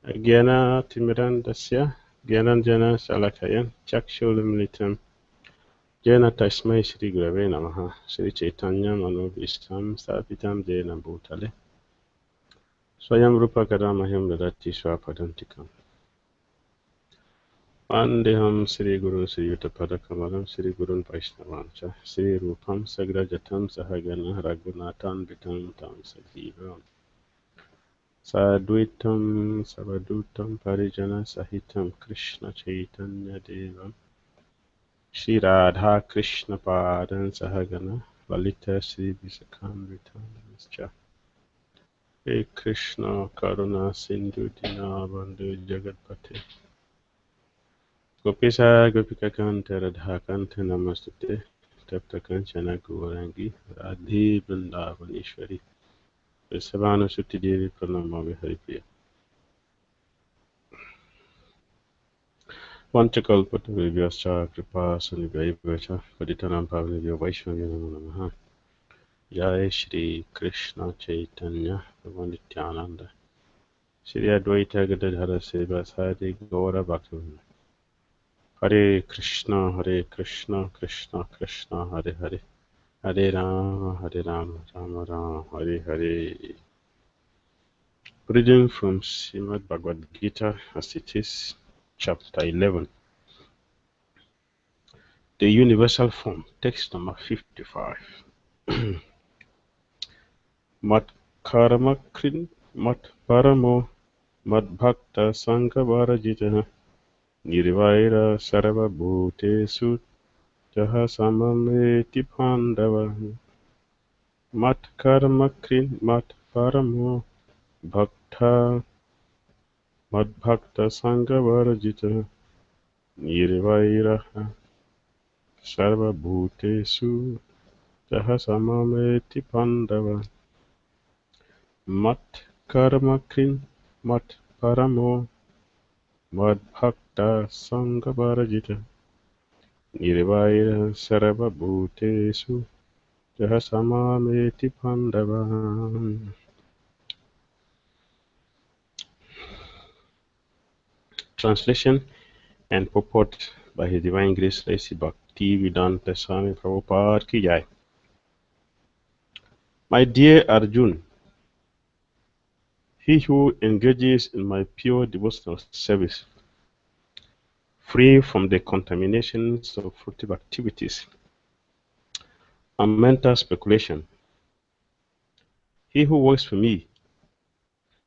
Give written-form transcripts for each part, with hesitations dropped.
ज्ञानातिमिरन्दस्य ज्ञानाञ्जनशलाकया चक्षुरुन्मिलितं येन तस्मै श्रीगुरवे नमः। श्रीचैतन्यमनोभीष्टं स्थापितं येन भूतले स्वयं रूपकदा मह्यं ददाति स्वपदान्तिकम्। वन्देऽहं श्रीगुरुं श्रीयुतपदकमलं श्रीगुरुन् वैष्णवांश्च श्रीरूपं सग्रजतं सहगणः रघुनाथान्वितं तं सजीवम् साद्वैतं सवधूतं परिजनसहितं कृष्णचैतन्यदेवं श्रीराधाकृष्णपादं सहगणः ललिता श्रीविशाखान्वितांश्च हे कृष्ण करुणा सिन्धु दीनबन्धु जगत्पते गोपेशा गोपिकान्त राधाकान्त नमस्तुते तप्त काञ्चन गौराङ्गी राधे वृन्दावनेश्वरी वृषभानुसुति देवी प्रणमामि हरिप्रिया। वञ्चकल्पतरुभ्यश्च कृपा सिन्धुभ्यैव च पतितानां पावनेभ्यो वैष्णवेभ्यो नमो नमः। जय श्री कृष्ण चैतन्य प्रभु नित्यानंद श्री अद्वैत गदाधर श्रीवासादि गौर भक्तवृंद। हरे Krishna Krishna Krishna Hare Hare Hare Ram Ram Ram Hare Hare. Reading from Srimad Bhagavad-Gita as it is, chapter 11. The Universal Form, text number 55. Mat karma krin mat paramo mat bhakta sanga varajita nirvaira sarva bhutesu jaha samameti pandava. Mat karma krin mat paramo bhakta mat bhakta sanga varajita nirvaira sarva bhutesu jaha samameti pandava. Mat karma krin mat paramo mat bhakta sanga varajita nirvaira sarva bhutesu jaha samameti pandava. Translation and purport by His Divine Grace Sri Bhakti-Vedanta Swami Prabhupada ki jai. My dear Arjun, he who engages in my pure devotional service, free from the contaminations of fruitive activities and mental speculation, he who works for me,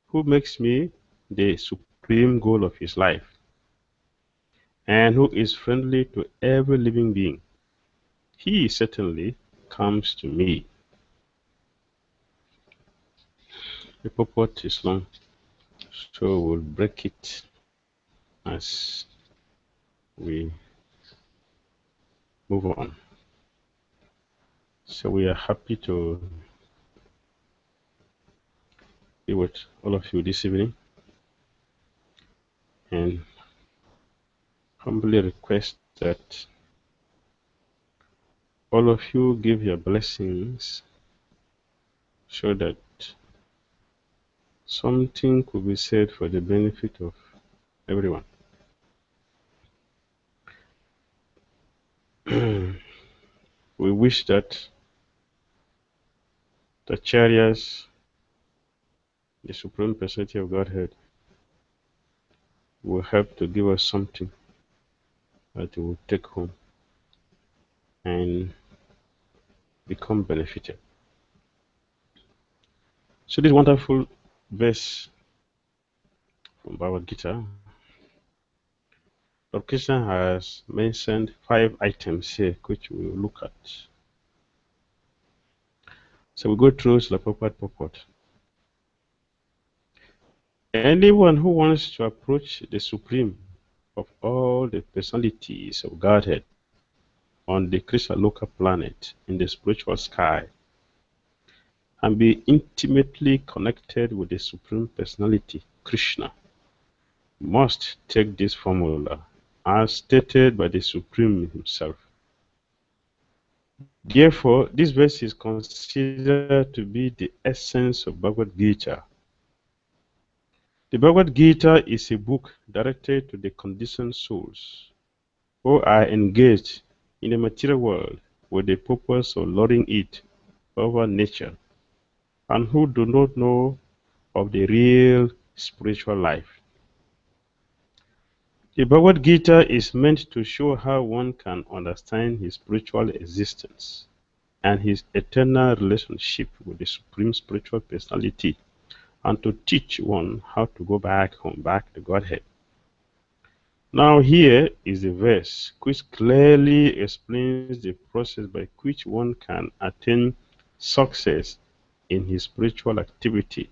who makes me the supreme goal of his life, and who is friendly to every living being, he certainly comes to me. The purport is long, so we'll break it as we move on. So we are happy to be with all of you this evening and humbly request that all of you give your blessings so that something could be said for the benefit of everyone. We wish that the Acharyas, the Supreme Personality of Godhead, will help to give us something that we will take home and become benefited. So this wonderful verse from Bhagavad-Gita, Lord Krishna has mentioned 5 items here which we will look at. So we go through the purport. Anyone who wants to approach the Supreme of all the personalities of Godhead on the Krishna local planet in the spiritual sky and be intimately connected with the Supreme Personality, Krishna, must take this formula as stated by the Supreme himself. Therefore, this verse is considered to be the essence of Bhagavad-Gita. The Bhagavad Gita is a book directed to the conditioned souls who are engaged in the material world with the purpose of lording it over nature and who do not know of the real spiritual life. The Bhagavad Gita is meant to show how one can understand his spiritual existence and his eternal relationship with the Supreme Spiritual Personality, and to teach one how to go back home, back to Godhead. Now here is a verse which clearly explains the process by which one can attain success in his spiritual activity,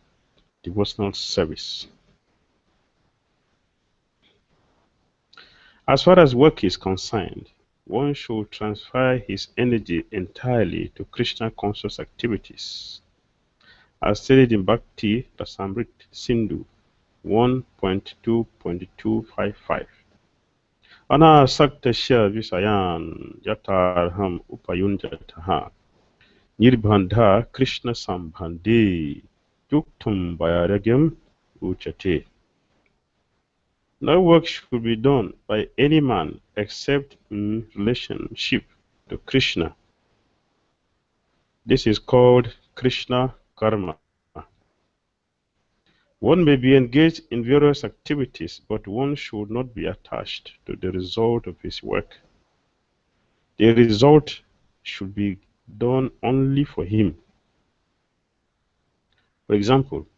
devotional service. As far as work is concerned, one should transfer his energy entirely to Krishna conscious activities, as stated in Bhakti Rasamrit Sindhu 1.2.255. Anasaktasya visayan yatarham upayunjataha nirbandha Krishna sambandhi yuktum vairagyam uchate. No work should be done by any man except in relationship to Krishna. This is called Krishna karma. One may be engaged in various activities, but one should not be attached to the result of his work. The result should be done only for him. For example,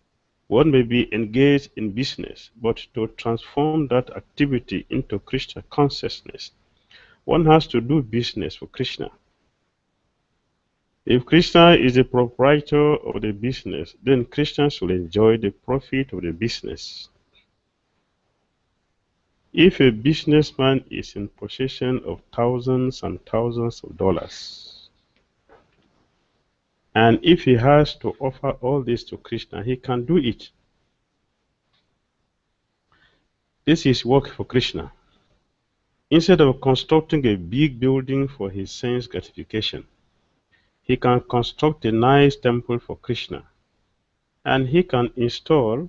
one may be engaged in business, but to transform that activity into Krishna consciousness, one has to do business for Krishna. If Krishna is the proprietor of the business, then Krishna should enjoy the profit of the business. If a businessman is in possession of thousands and thousands of dollars, and if he has to offer all this to Krishna, he can do it. This is work for Krishna. Instead of constructing a big building for his sense gratification, he can construct a nice temple for Krishna, and he can install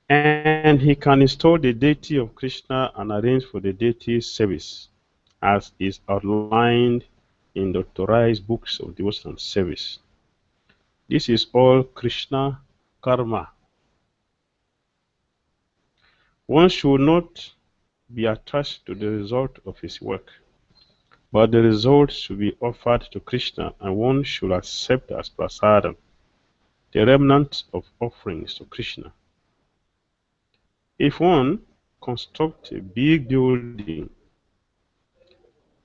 the deity of Krishna and arrange for the deity's service, as is outlined in the authorized books of devotional service. This is all Krishna karma. One should not be attached to the result of his work, but the result should be offered to Krishna, and one should accept as prasadam the remnant of offerings to Krishna. If one constructs a big building,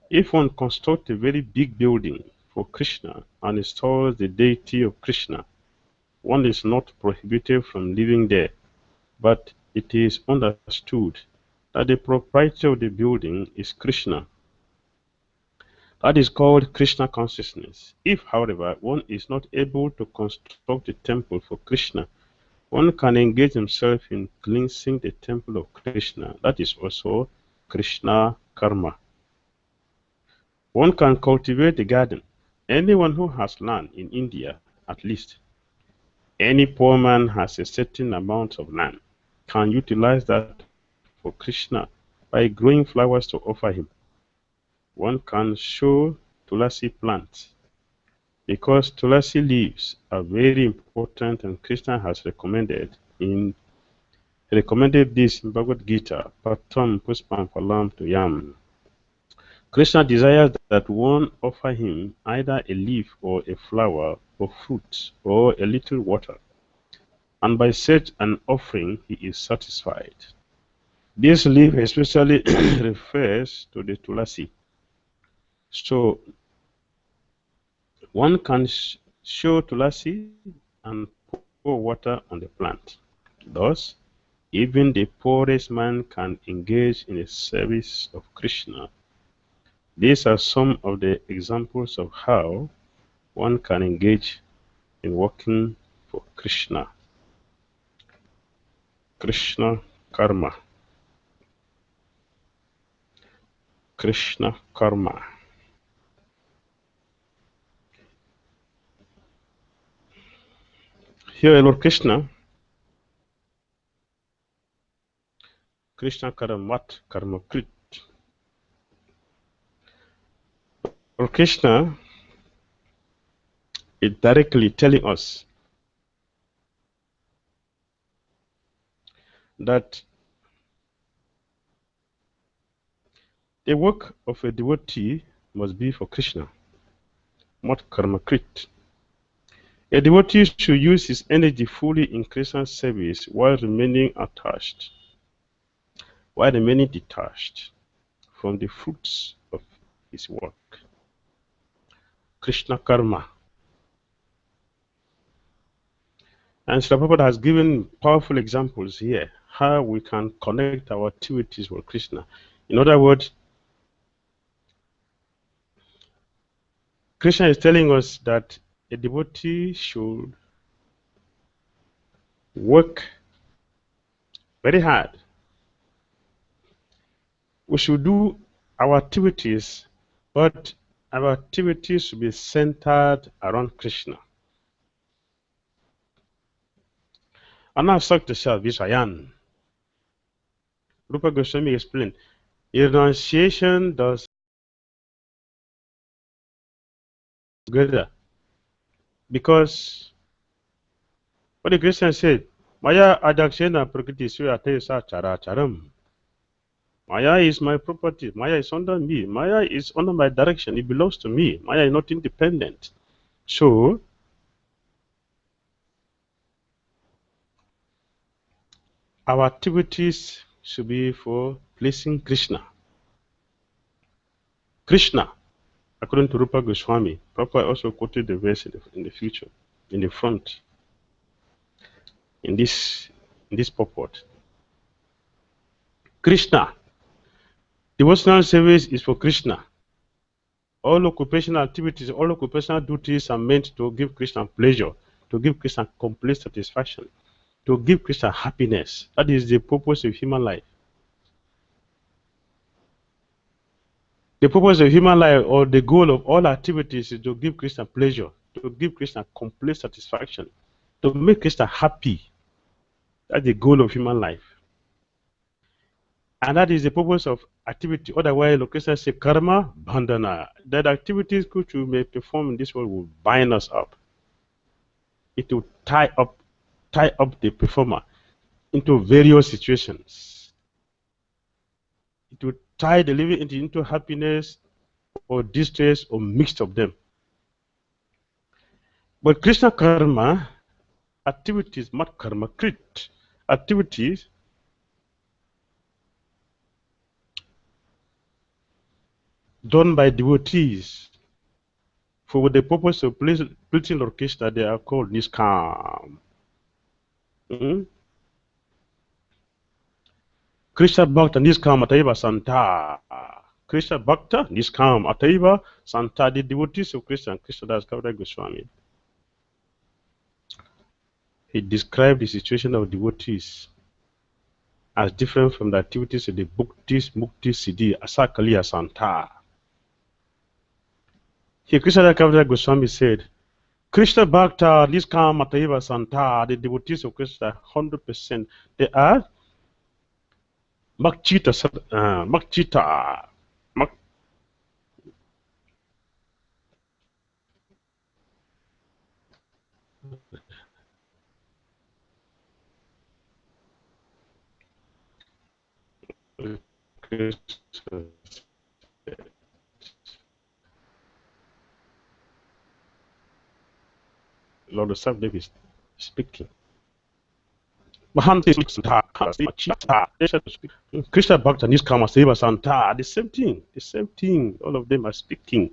if one constructs a very big building for Krishna and installs the deity of Krishna, one is not prohibited from living there, but it is understood that the proprietor of the building is Krishna. That is called Krishna consciousness. If, however, one is not able to construct a temple for Krishna, one can engage himself in cleansing the temple of Krishna. That is also Krishna karma. One can cultivate the garden. Anyone who has land in India, at least, any poor man has a certain amount of land, can utilize that for Krishna by growing flowers to offer him. One can sow tulasi plants, because tulasi leaves are very important, and Krishna has recommended this in Bhagavad Gita, Patam Puspam Phalam Tuyam. Krishna desires that one offer him either a leaf or a flower or fruit or a little water, and by such an offering he is satisfied. This leaf especially refers to the tulasi. So one can show tulasi and pour water on the plant. Thus, even the poorest man can engage in the service of Krishna. These are some of the examples of how one can engage in working for Krishna. Krishna karma. Krishna karma. Here, Lord Krishna Karamat Karma Krit. Lord Krishna is directly telling us that the work of a devotee must be for Krishna, not Karma Krit. A devotee should use his energy fully in Krishna's service while remaining detached from the fruits of his work. Krishna karma. And Srila Prabhupada has given powerful examples here how we can connect our activities with Krishna. In other words, Krishna is telling us that a devotee should work very hard. We should do our activities, but our activities should be centered around Krishna. Anasakta Visayan. Rupa Goswami explained, renunciation does together. Because what the Christian said, Maya adakshena prakriti suyate sa chara charam. Maya is my property. Maya is under me. Maya is under my direction. It belongs to me. Maya is not independent. So, our activities should be for pleasing Krishna. Krishna, according to Rupa Goswami, Prabhupada also quoted the verse in the future, in the front, in this purport. Krishna. Devotional service is for Krishna. All occupational activities, all occupational duties are meant to give Krishna pleasure, to give Krishna complete satisfaction, to give Krishna happiness. That is the purpose of human life. The purpose of human life, or the goal of all activities, is to give Krishna pleasure, to give Krishna complete satisfaction, to make Krishna happy. That's the goal of human life. And that is the purpose of activity. Otherwise, Krishna says karma bandhana. That activities which we may perform in this world will bind us up. It will tie up the performer into various situations. It will tie the living into happiness or distress or mixed of them. But Krishna karma, activities, not karma krit, activities done by devotees for the purpose of pleasing Lord Krishna, they are called niskam. Krishna Bhakta Niskam Ataiva Santa. Krishna Bhakta Niskam Ataiva Santa. The devotees of Krishna, Das Kaviraj Goswami, he described the situation of devotees as different from the activities of the Bhuktis, Mukti, Siddhi, Asakaliya Santa. Here Krishna Das Kaviraj Goswami said, Krishna Bhakta Niskam Ataiva Santa. The devotees of Krishna 100%, they are Makchita. Lord Sukadeva is speaking. Krishna Bhakta Niskama Seva Santa. The same thing. All of them are speaking.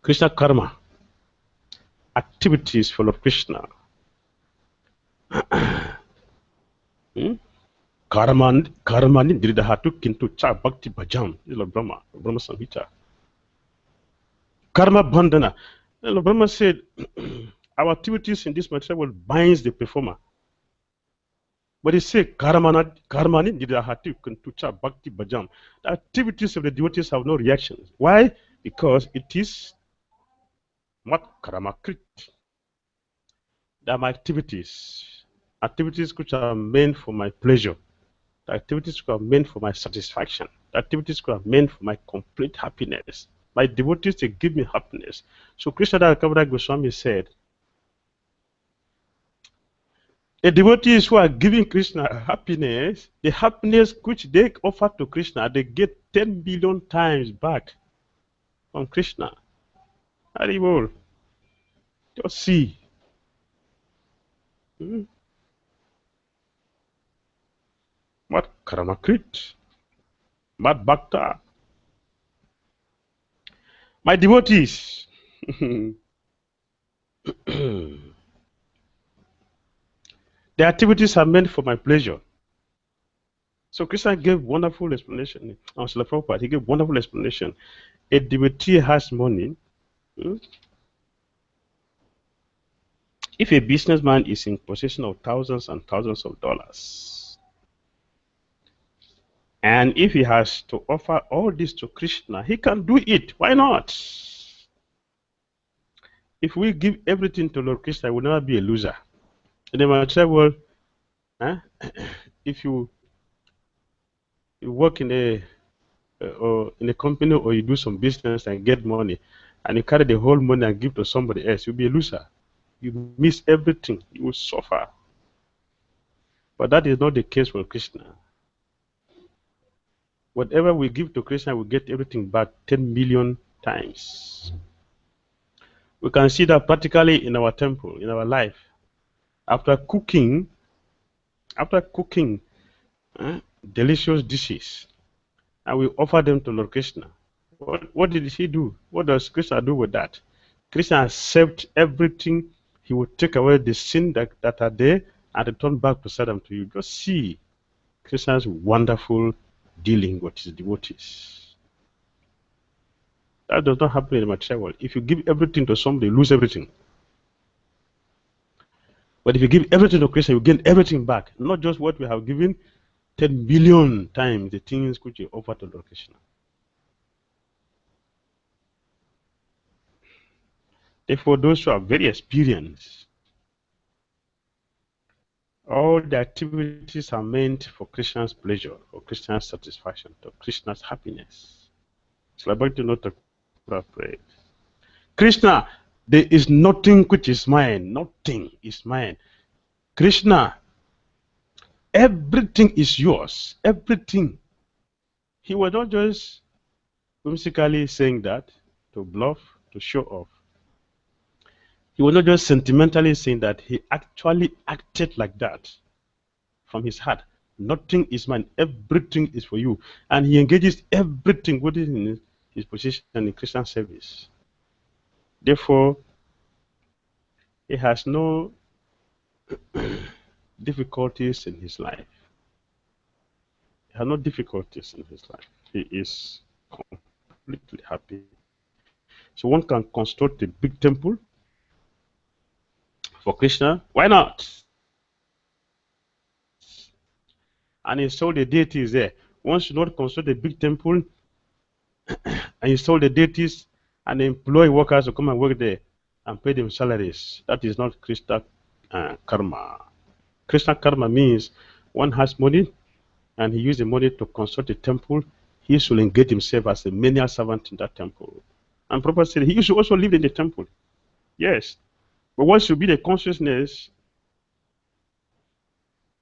Krishna karma, activities full of Krishna. Karmani Dridahatu Kintu Cha Bhakti Bhajam. This is Lord Brahma Samhita. Karma Bandhana. Lord Brahma said, our activities in this material world binds the performer. But he said, Karmani Nidahati Kuntucha Bhakti Bhajam. The activities of the devotees have no reactions. Why? Because it is what Karamakrit. They are my activities. Activities which are meant for my pleasure. The activities which are meant for my satisfaction. The activities which are meant for my complete happiness. My devotees, they give me happiness. So Krishna Kaviraj Goswami said, the devotees who are giving Krishna happiness, the happiness which they offer to Krishna, they get 10 billion times back from Krishna. Haribol. Just see. What Karamakrit. Mad Bhakta. My devotees. The activities are meant for my pleasure. So Krishna gave wonderful explanation. Srila Prabhupada, he gave wonderful explanation. A devotee has money. If a businessman is in possession of thousands and thousands of dollars, and if he has to offer all this to Krishna, he can do it. Why not? If we give everything to Lord Krishna, we will never be a loser. And they might say, well, if you work in a company or you do some business and get money, and you carry the whole money and give to somebody else, you'll be a loser. You miss everything. You will suffer. But that is not the case for Krishna. Whatever we give to Krishna, we get everything back 10 million times. We can see that practically in our temple, in our life. After cooking delicious dishes, and we offer them to Lord Krishna, what did he do? What does Krishna do with that? Krishna accepts everything. He will take away the sin that are there and return back to them to you. Just see Krishna's wonderful dealing with his devotees. That does not happen in the material world. If you give everything to somebody, you lose everything. But if you give everything to Krishna, you gain everything back. Not just what we have given, 10 billion times the things which you offer to Lord Krishna. Therefore, those who are very experienced, all the activities are meant for Krishna's pleasure, for Krishna's satisfaction, for Krishna's happiness. So I'd like to note a prayer. Krishna, there is nothing which is mine. Nothing is mine. Krishna, everything is yours. Everything. He was not just whimsically saying that to bluff, to show off. He was not just sentimentally saying that. He actually acted like that from his heart. Nothing is mine. Everything is for you. And he engages everything within his position in Christian service. Therefore, he has no difficulties in his life. He has no difficulties in his life. He is completely happy. So one can construct a big temple for Krishna. Why not? And install the deities there. One should not construct a big temple and install the deities and employ workers to come and work there and pay them salaries. That is not Krishna karma. Krishna karma means one has money and he uses the money to construct a temple. He should engage himself as a menial servant in that temple. And Prabhupada said he should also live in the temple. Yes. But what should be the consciousness?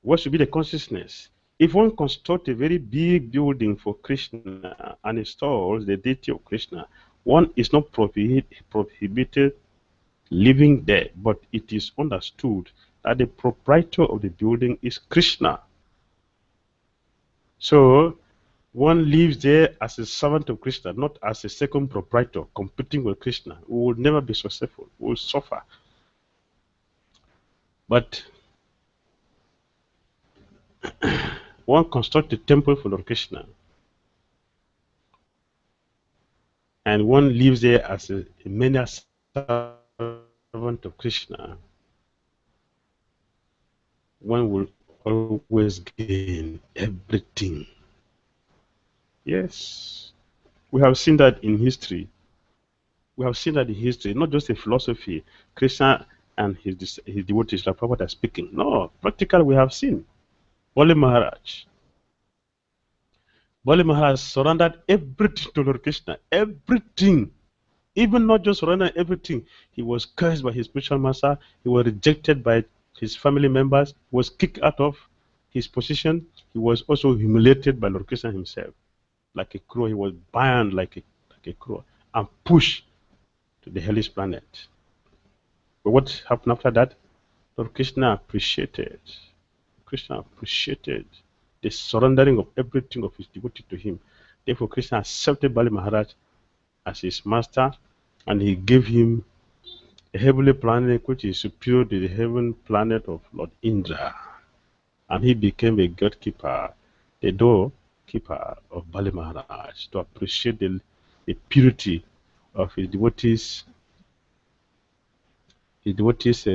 What should be the consciousness? If one constructs a very big building for Krishna and installs the deity of Krishna, one is not prohibited living there, but it is understood that the proprietor of the building is Krishna. So one lives there as a servant of Krishna, not as a second proprietor competing with Krishna. We will never be successful. We will suffer. But one constructs a temple for Lord Krishna, and one lives there as a menial servant of Krishna. One will always gain everything. Yes, we have seen that in history. We have seen that in history, not just in philosophy. Krishna and his devotees, like Prabhupada, are speaking. No, practically we have seen. Bali Maharaj. Bali Maharaj surrendered everything to Lord Krishna. Everything. Even not just surrender everything. He was cursed by his spiritual master. He was rejected by his family members. He was kicked out of his position. He was also humiliated by Lord Krishna himself. Like a crow, he was banned like a crow and pushed to the hellish planet. But what happened after that? Lord Krishna appreciated. Krishna appreciated the surrendering of everything of his devotee to him. Therefore, Krishna accepted Bali Maharaj as his master, and he gave him a heavenly planet which is superior to the heaven planet of Lord Indra. And he became a gatekeeper, the doorkeeper of Bali Maharaj, to appreciate the purity of his devotees'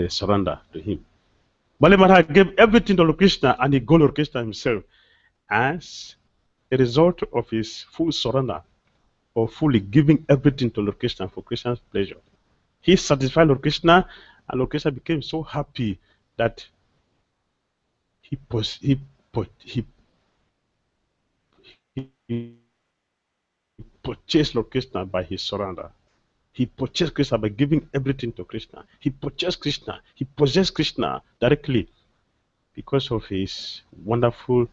surrender to him. Bali Maharaj gave everything to Lord Krishna, and he got Lord Krishna himself as a result of his full surrender, or fully giving everything to Lord Krishna for Krishna's pleasure. He satisfied Lord Krishna, and Lord Krishna became so happy that he purchased Lord Krishna by his surrender. He purchased Krishna by giving everything to Krishna. He purchased Krishna. He possessed Krishna directly because of his wonderful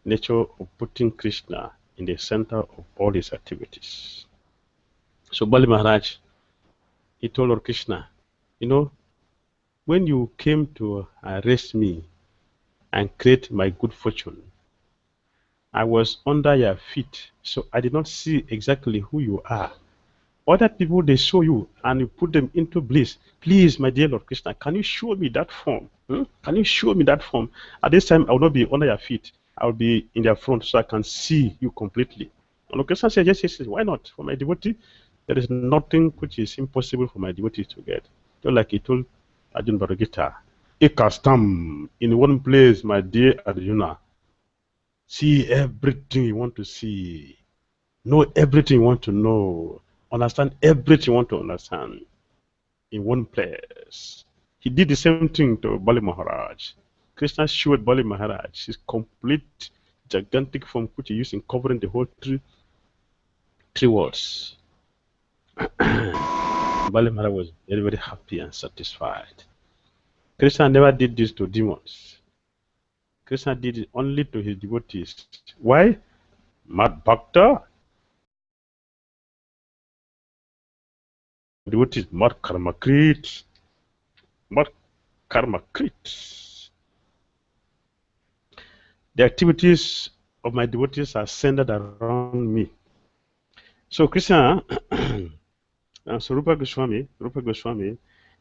nature of putting Krishna in the center of all his activities. So Bali Maharaj, he told Lord Krishna, you know, when you came to arrest me and create my good fortune, I was under your feet, so I did not see exactly who you are. Other people, they show you and you put them into bliss. Please, my dear Lord Krishna, can you show me that form? Can you show me that form? At this time, I will not be under your feet. I will be in their front so I can see you completely. And Lord Krishna said, yes, yes, yes, why not? For my devotee, there is nothing which is impossible for my devotee to get. Just like he told Arjuna Bhagavad-Gita, Ekastam, in one place, my dear Arjuna, see everything you want to see, know everything you want to know, understand everything you want to understand in one place. He did the same thing to Bali Maharaj. Krishna showed Bali Maharaj his complete gigantic form which he used in covering the whole three worlds. Bali Maharaj was very, very happy and satisfied. Krishna never did this to demons. Krishna did it only to his devotees. Why? Mad Bhakta. Devotees, Mad Karmakrit. Mad Karmakrit. The activities of my devotees are centered around me. So Krishna, so Rupa Goswami,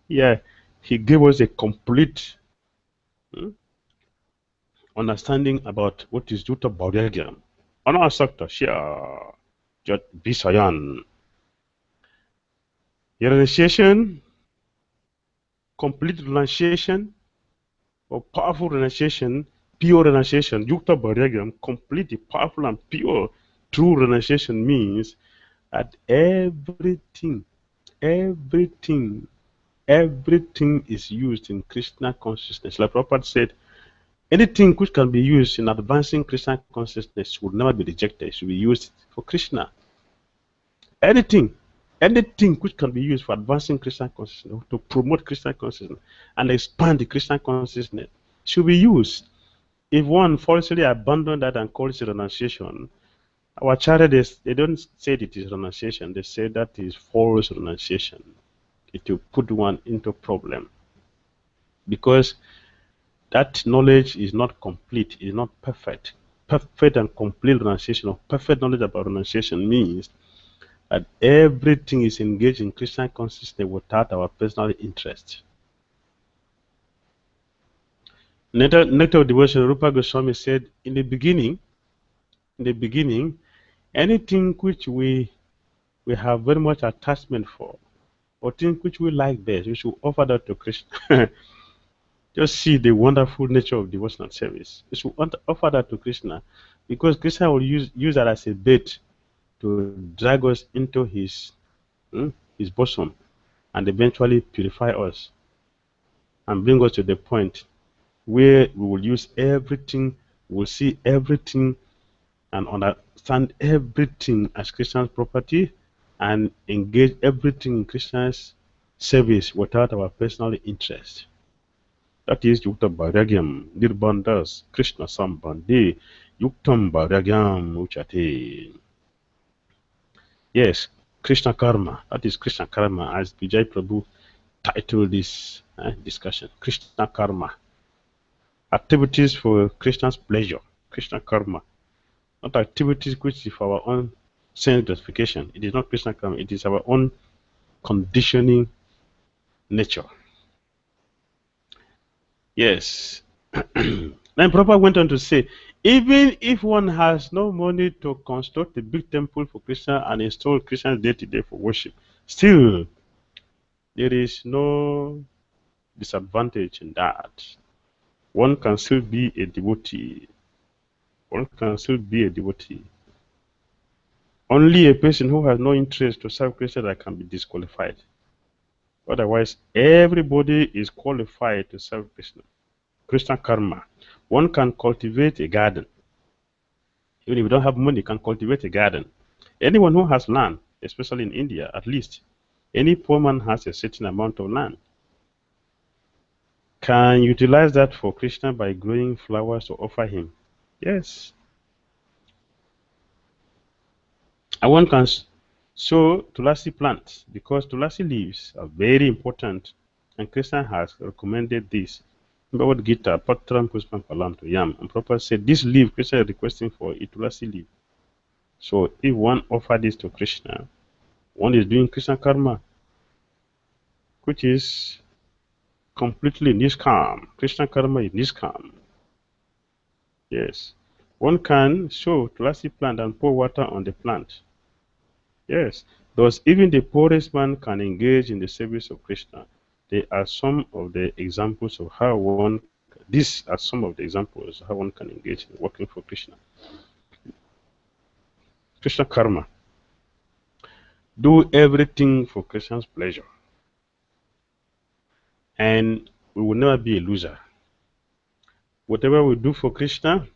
yeah, he gave us a complete understanding about what is Jutta Baudyagam. Anasakta Shya Jat Bisayan. Renunciation, complete renunciation, or powerful renunciation, pure renunciation, Jutta Baudyagam, completely powerful and pure, true renunciation means that everything is used in Krishna consciousness. Like Prabhupada said, anything which can be used in advancing Krishna consciousness would never be rejected. It should be used for Krishna. Anything which can be used for advancing Krishna consciousness, to promote Krishna consciousness and expand the Krishna consciousness, should be used. If one falsely abandons that and calls it renunciation, our charities, they don't say it is renunciation, they say that is false renunciation. It will put one into problem, because that knowledge is not complete, is not perfect. Perfect and complete renunciation, or perfect knowledge about renunciation, means that everything is engaged in Krishna consciousness without our personal interest. Nectar of Devotion, Rupa Goswami said, in the beginning, anything which we have very much attachment for, or things which we like best, we should offer that to Krishna. Just see the wonderful nature of devotional service. You should offer that to Krishna, because Krishna will use that as a bait to drag us into his bosom, and eventually purify us and bring us to the point where we will use everything, we will see everything and understand everything as Christian's property, and engage everything in Christian's service without our personal interest. That is Yukta Bharagyam, Nirbandas, Krishna Sambandhi, Yuktam Bharagyam Uchate. Yes, Krishna Karma. That is Krishna Karma, as Vijay Prabhu titled this discussion. Krishna Karma. Activities for Krishna's pleasure. Krishna Karma. Not activities which is for our own sense gratification. It is not Krishna Karma. It is our own conditioning nature. Yes. Then Prabhupada went on to say, even if one has no money to construct a big temple for Krishna and install Krishna's deity for worship, still there is no disadvantage in that. One can still be a devotee. One can still be a devotee. Only a person who has no interest to serve Krishna that can be disqualified. Otherwise, everybody is qualified to serve Krishna. Krishna Karma. One can cultivate a garden. Even if you don't have money, you can cultivate a garden. Anyone who has land, especially in India, at least, any poor man has a certain amount of land, can utilize that for Krishna by growing flowers to offer him. Yes. And one can sow Tulasi plants, because Tulasi leaves are very important, and Krishna has recommended this. Bhagavad-Gita, Patram Puspam Palam to Yam. And Prabhupada said, this leaf, Krishna is requesting for a Tulasi leaf. So if one offers this to Krishna, one is doing Krishna Karma, which is completely Nishkam. Krishna Karma is Nishkam. Yes. One can sow Tulasi plant and pour water on the plant. Yes. Thus, even the poorest man can engage in the service of Krishna. They are some of the examples of how one, these are some of the examples of how one can engage in working for Krishna. Krishna Karma. Do everything for Krishna's pleasure, and we will never be a loser. Whatever we do for Krishna,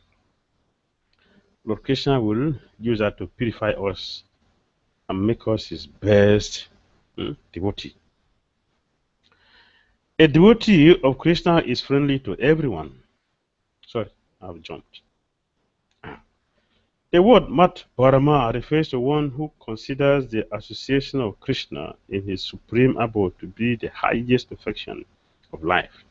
Lord Krishna will use that to purify us and make us his best devotee. A devotee of Krishna is friendly to everyone. Sorry, I've jumped. The word Mat Parama refers to one who considers the association of Krishna in his supreme abode to be the highest perfection of life.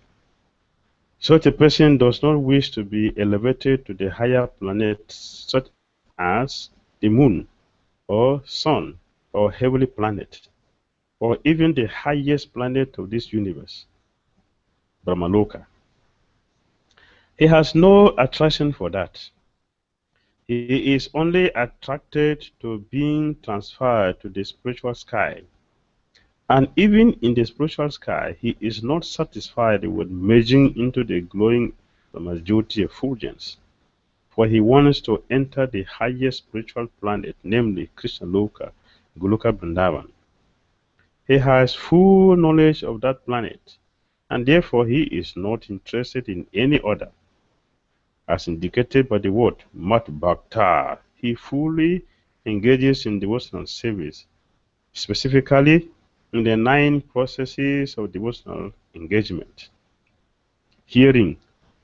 Such a person does not wish to be elevated to the higher planets, such as the moon, or sun, or heavenly planet, or even the highest planet of this universe, Brahmaloka. He has no attraction for that. He is only attracted to being transferred to the spiritual sky. And even in the spiritual sky, he is not satisfied with merging into the glowing Brahmajyoti effulgence, for he wants to enter the highest spiritual planet, namely Krishna Loka, Goloka Vrindavan. He has full knowledge of that planet, and therefore he is not interested in any other. As indicated by the word Mat Bhakta, he fully engages in devotional service, specifically in the 9 processes of devotional engagement: hearing,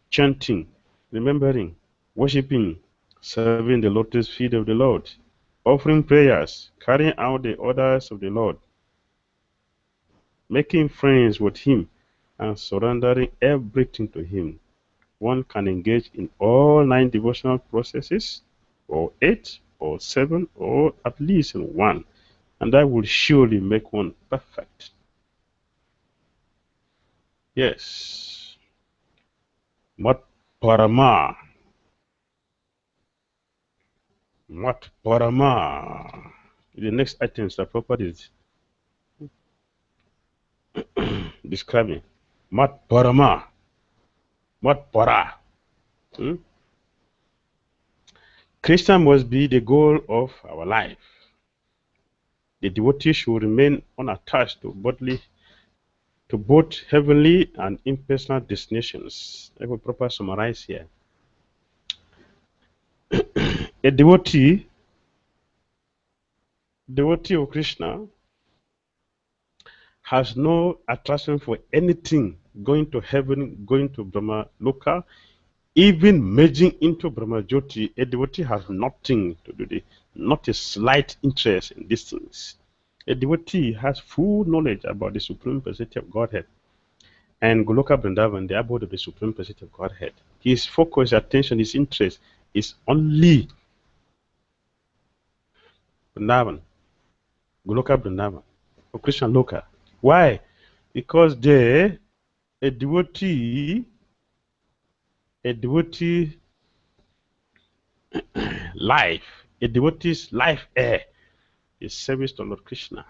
chanting, remembering, worshipping, serving the lotus feet of the Lord, offering prayers, carrying out the orders of the Lord, making friends with him, and surrendering everything to him. One can engage in all 9 devotional processes, or 8, or 7, or at least in 1, and that will surely make one perfect. Yes. Mat Parama. Mat Parama. The next items that Prabhupada is describing. Mat Parama. Matpara. Hmm? Christian must be the goal of our life. The devotee should remain unattached to both heavenly and impersonal destinations. I will properly summarize here. A devotee of Krishna has no attraction for anything going to heaven, going to Brahma Loka, even merging into Brahma Jyoti. A devotee has nothing to do with, not a slight interest in these things. A devotee has full knowledge about the Supreme Personality of Godhead and Goloka Vrindavan, the abode of the Supreme Personality of Godhead. His focus, attention, his interest is only Vrindavan, Goloka Vrindavan, or Krishna Loka. Why? Because there, a devotee life, a devotee's life air is service to Lord Krishna.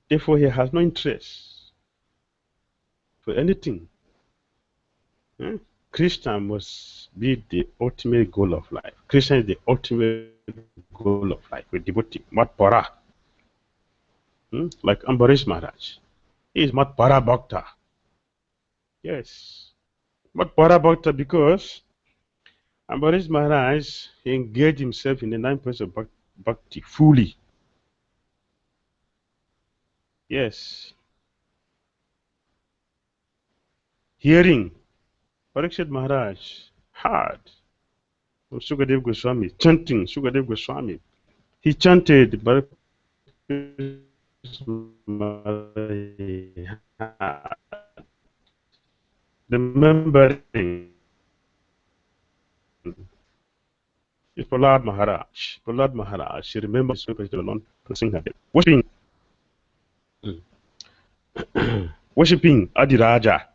Therefore, he has no interest for anything. Krishna must be the ultimate goal of life. Krishna is the ultimate goal of life. A devotee, Matpara. Like Ambarish Maharaj. He is Matpara Bhakta. Yes. Matpara Bhakta because Ambarish Maharaj engaged himself in the 9 points of Bhakti fully. Yes. Hearing Parikshit Maharaj heard from 𝐂𝐤𝐴𝐵 Goswami, chanting 𝐂𝐤𝐴𝐵 Goswami. He chanted, but remembering is Prahlad Maharaj. Prahlad Maharaj, he remembers the Lord worshiping, worshiping Adiraja.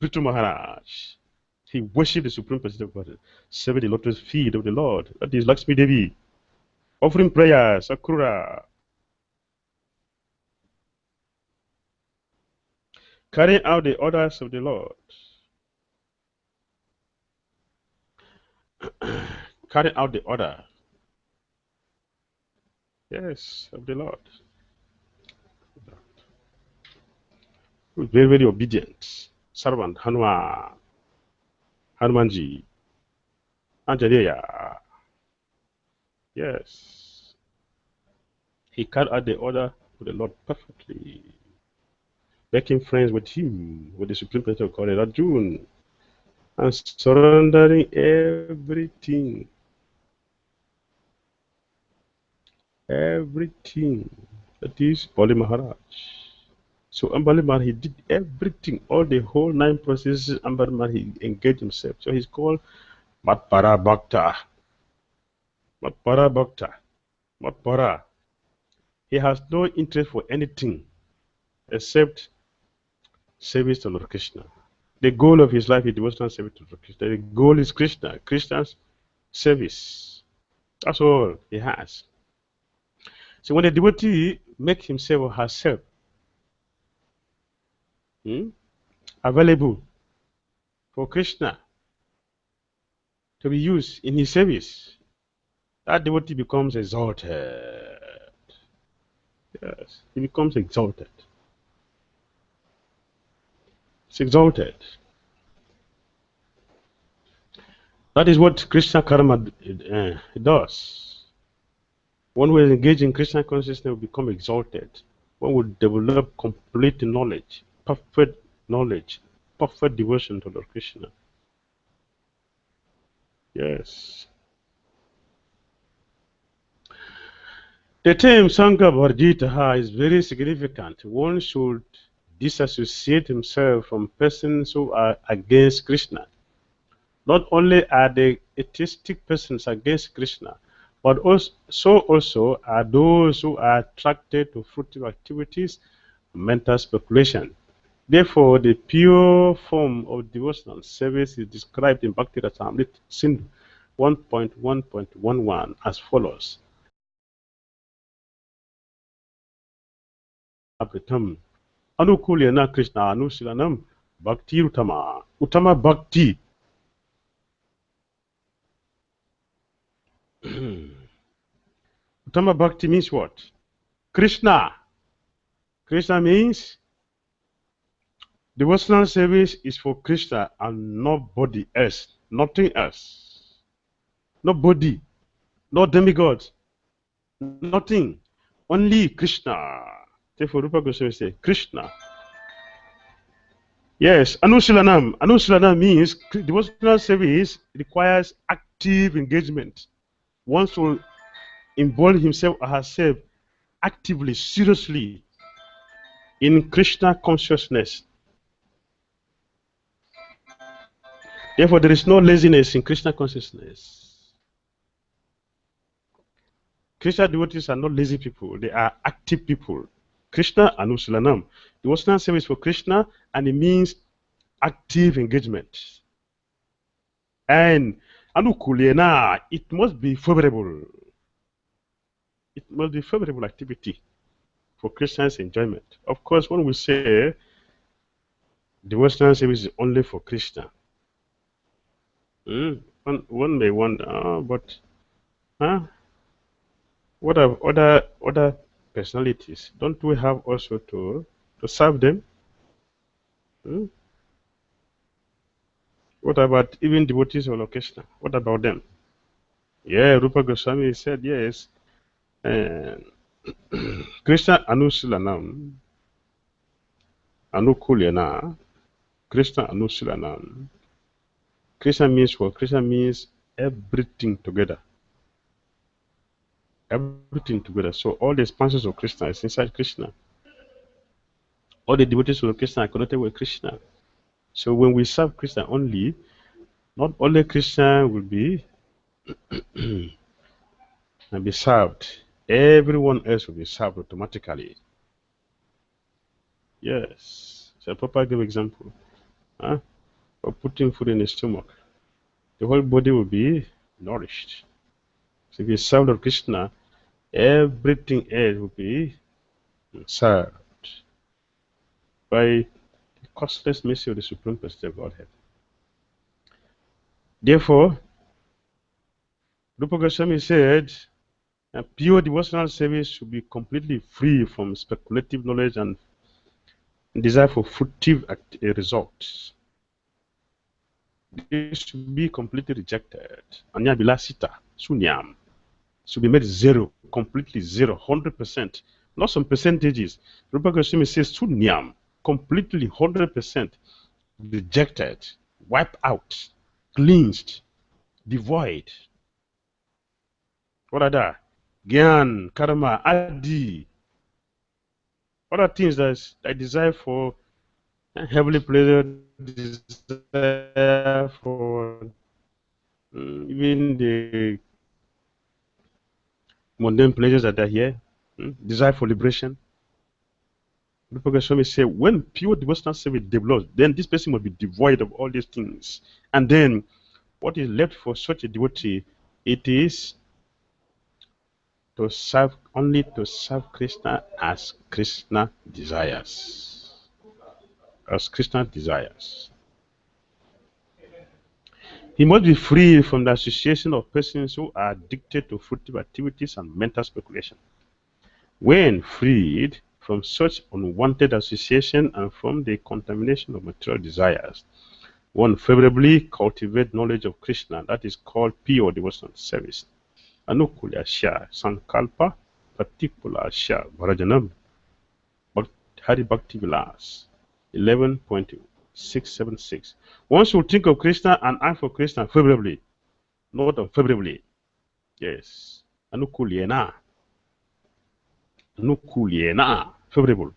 Prithu Maharaj. He worshipped the Supreme Personality of God, serving the lotus feet of the Lord. That is Lakshmi Devi. Offering prayers, Akrura. Carrying out the orders of the Lord. Carrying out the order. Yes, of the Lord. Very, very obedient. Servant, Hanumanji, Anjaliya. Yes. He carried out the order of the Lord perfectly. Making friends with him, with the Supreme Personality of God, Arjuna, and surrendering everything. Everything. That is Bali Maharaj. So Ambali Maharaj, he did everything, all the whole 9 processes. Ambali Maharaj, he engaged himself. So he's called Matpara Bhakta. Matpara Bhakta. Matpara. He has no interest for anything except service to Lord Krishna. The goal of his life is devotional service to Lord Krishna. The goal is Krishna, Krishna's service. That's all he has. So when the devotee makes himself or herself available for Krishna to be used in his service, that devotee becomes exalted. Yes, he becomes exalted. It's exalted. That is what Krishna karma does. One who is engaged in Krishna consciousness will become exalted. One will develop complete knowledge, perfect devotion to Lord Krishna. Yes. The term sanga varjitaha is very significant. One should disassociate himself from persons who are against Krishna. Not only are the atheistic persons against Krishna, but also are those who are attracted to fruitive activities, mental speculation. Therefore, the pure form of devotional service is described in Bhakti Rasamrita Sindhu 1.1.11 as follows. Abritam Anukulena Krishna Anusilanam Bhakti Uttama. Uttama Bhakti. Uttama Bhakti means what? Krishna. Krishna means devotional service is for Krishna and nobody else. Nothing else. Nobody. No demigods. Nothing. Only Krishna. Therefore, Rupa Goswami says, Krishna. Yes, Anusilanam. Anusilanam means devotional service requires active engagement. One should involve himself or herself actively, seriously in Krishna consciousness. Therefore, there is no laziness in Krishna consciousness. Krishna devotees are not lazy people, they are active people. Krishna Anusilanam. Devotional service for Krishna, and it means active engagement. And Anukulena, it must be favorable. It must be favorable activity for Krishna's enjoyment. Of course, when we say devotional service is only for Krishna, one may wonder, but what are other personalities? Don't we have also to serve them? What about even devotees of Lord Krishna? What about them? Yeah, Rupa Goswami said yes. Krishna Anusilanam Anukulyana. Krishna Anusilanam. Krishna means what? Krishna means everything together. Everything together. So all the expansions of Krishna is inside Krishna. All the devotees of Krishna are connected with Krishna. So when we serve Krishna only, not only Krishna will be served, everyone else will be served automatically. Yes. So Papa gave example. Of putting food in the stomach. The whole body will be nourished. So if you serve Lord Krishna, everything else will be served by the costless mercy of the Supreme Personality of Godhead. Therefore, Rupa Goswami said, pure devotional service should be completely free from speculative knowledge and desire for fruitive results. This should be completely rejected. Anya bilasita, sunyam, should be made zero, completely zero, 100%. Not some percentages. Rupa Goswami says sunyam, completely 100% rejected, wiped out, cleansed, devoid. What are that? Gyan, karma, adi. Other things that I desire for heavenly pleasure, desire for even the mundane pleasures that are here, desire for liberation. Rupa Goswami say, when pure devotional service develops, then this person will be devoid of all these things. And then what is left for such a devotee, it is to serve, only to serve Krishna as Krishna desires. As Krishna desires. He must be free from the association of persons who are addicted to fruitive activities and mental speculation. When freed from such unwanted association and from the contamination of material desires, one favorably cultivates knowledge of Krishna. That is called pure devotional service. Anukulya Sha Sankalpa Particular Sha Bharajanam Hari Bhakti Vilas 11.676. One should think of Krishna and act for Krishna favorably, not unfavorably. Yes. Anukulyena. Anukulyena. Favorable.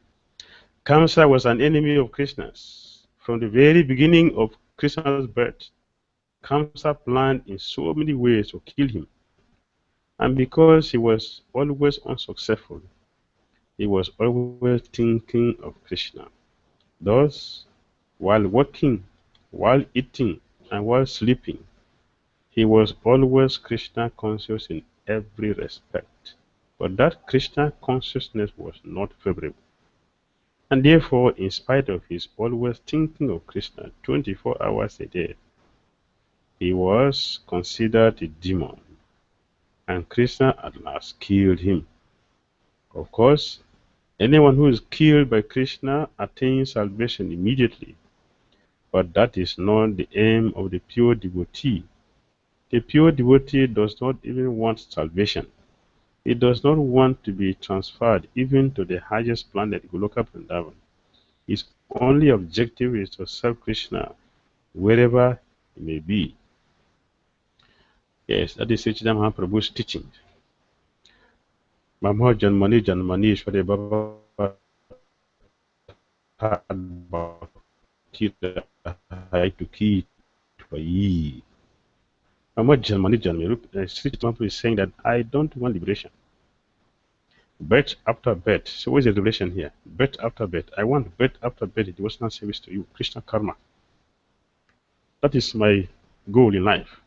Kamsa was an enemy of Krishna's. From the very beginning of Krishna's birth, Kamsa planned in so many ways to kill him. And because he was always unsuccessful, he was always thinking of Krishna. Thus, while working, while eating, and while sleeping, he was always Krishna conscious in every respect. But that Krishna consciousness was not favorable. And therefore, in spite of his always thinking of Krishna 24 hours a day, he was considered a demon, and Krishna at last killed him. Of course, anyone who is killed by Krishna attains salvation immediately, but that is not the aim of the pure devotee. The pure devotee does not even want salvation. He does not want to be transferred even to the highest planet, Goloka Vrindavan. His only objective is to serve Krishna wherever he may be. Yes, that is Chaitanya Mahaprabhu's teaching. Mama Janmani Janmani Shwari Baba 𝐾𝐡𝐚𝐦𝐢. Mama Janmani Janmani. Sri Chaitanya is saying that I don't want liberation. Birth after birth. So what is the revelation here? Birth after birth. I want birth after birth devotional service to you, Krishna karma. That is my goal in life.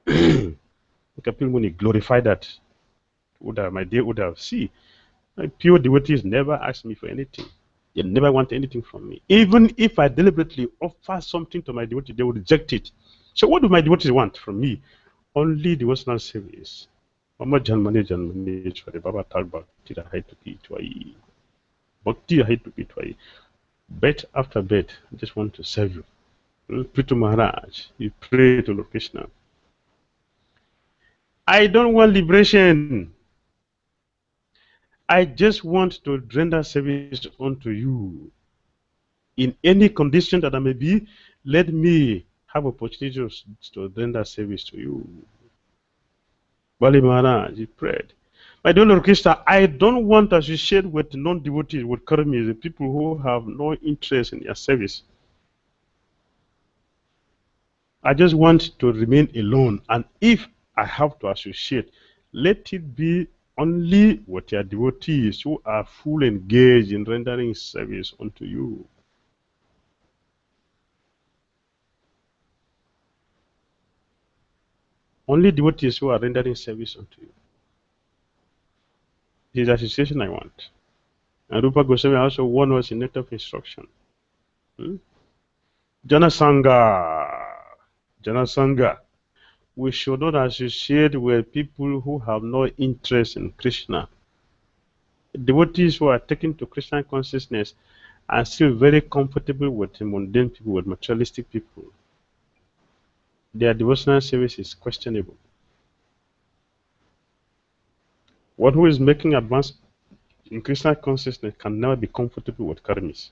Kapil Muni glorify that. Uda, my dear Uda, see, my pure devotees never ask me for anything. They never want anything from me. Even if I deliberately offer something to my devotees, they will reject it. So what do my devotees want from me? Only devotional service. Mama Janmani Janmani Shwari Baba Talba Tira Haitu 𝐾𝐡𝐚𝐦𝐢. Bhakti Haitu 𝐾𝐡𝐚𝐦𝐢. Bet after bet, I just want to serve you. Pray to Maharaj. You pray to Lord Krishna. I don't want liberation. I just want to render service unto you. In any condition that I may be, let me have opportunities to render service to you. Bali Maharaj, he prayed. My dear Lord Krishna, I don't want to associate with non-devotees, with karmis, the people who have no interest in your service. I just want to remain alone, and if I have to associate, let it be only with your devotees who are fully engaged in rendering service unto you. Only devotees who are rendering service unto you. This is the association I want. And Rupa Goswami also warned us in Net of Instruction. Jana Sanga. We should not associate with people who have no interest in Krishna. Devotees who are taken to Krishna consciousness are still very comfortable with mundane people, with materialistic people. Their devotional service is questionable. One who is making advance in Krishna consciousness can never be comfortable with karmis.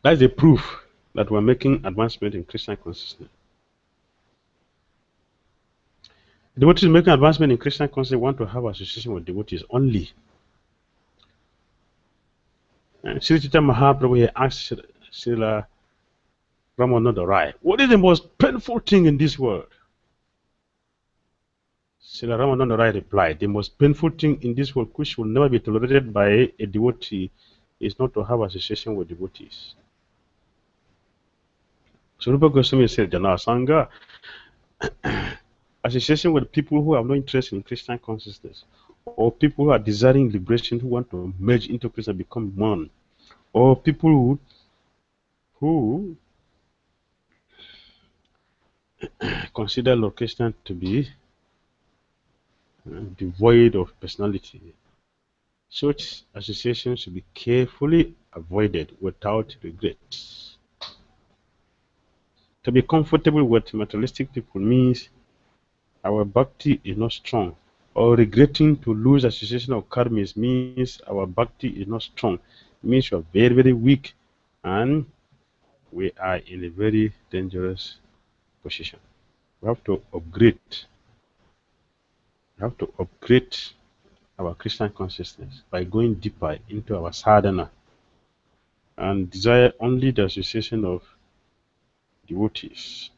That's the proof that we're making advancement in Krishna consciousness. Devotees making advancement in Krishna consciousness want to have association with devotees only. Sri Chaitanya Mahaprabhu asked Srila Ramananda Rai, what is the most painful thing in this world? Srila Ramananda Rai replied, the most painful thing in this world, which will never be tolerated by a devotee, is not to have association with devotees. So Rupa Goswami said, Jana Sanga, association with people who have no interest in Christian consciousness, or people who are desiring liberation, who want to merge into Krishna, become one, or people who consider Lord Krishna to be devoid of personality. Such associations should be carefully avoided without regrets. To be comfortable with materialistic people means our bhakti is not strong, or regretting to lose association of karmis means our bhakti is not strong. It means we are very, very weak, and we are in a very dangerous position. We have to upgrade. We have to upgrade our Krishna consciousness by going deeper into our sadhana and desire only the association of devotees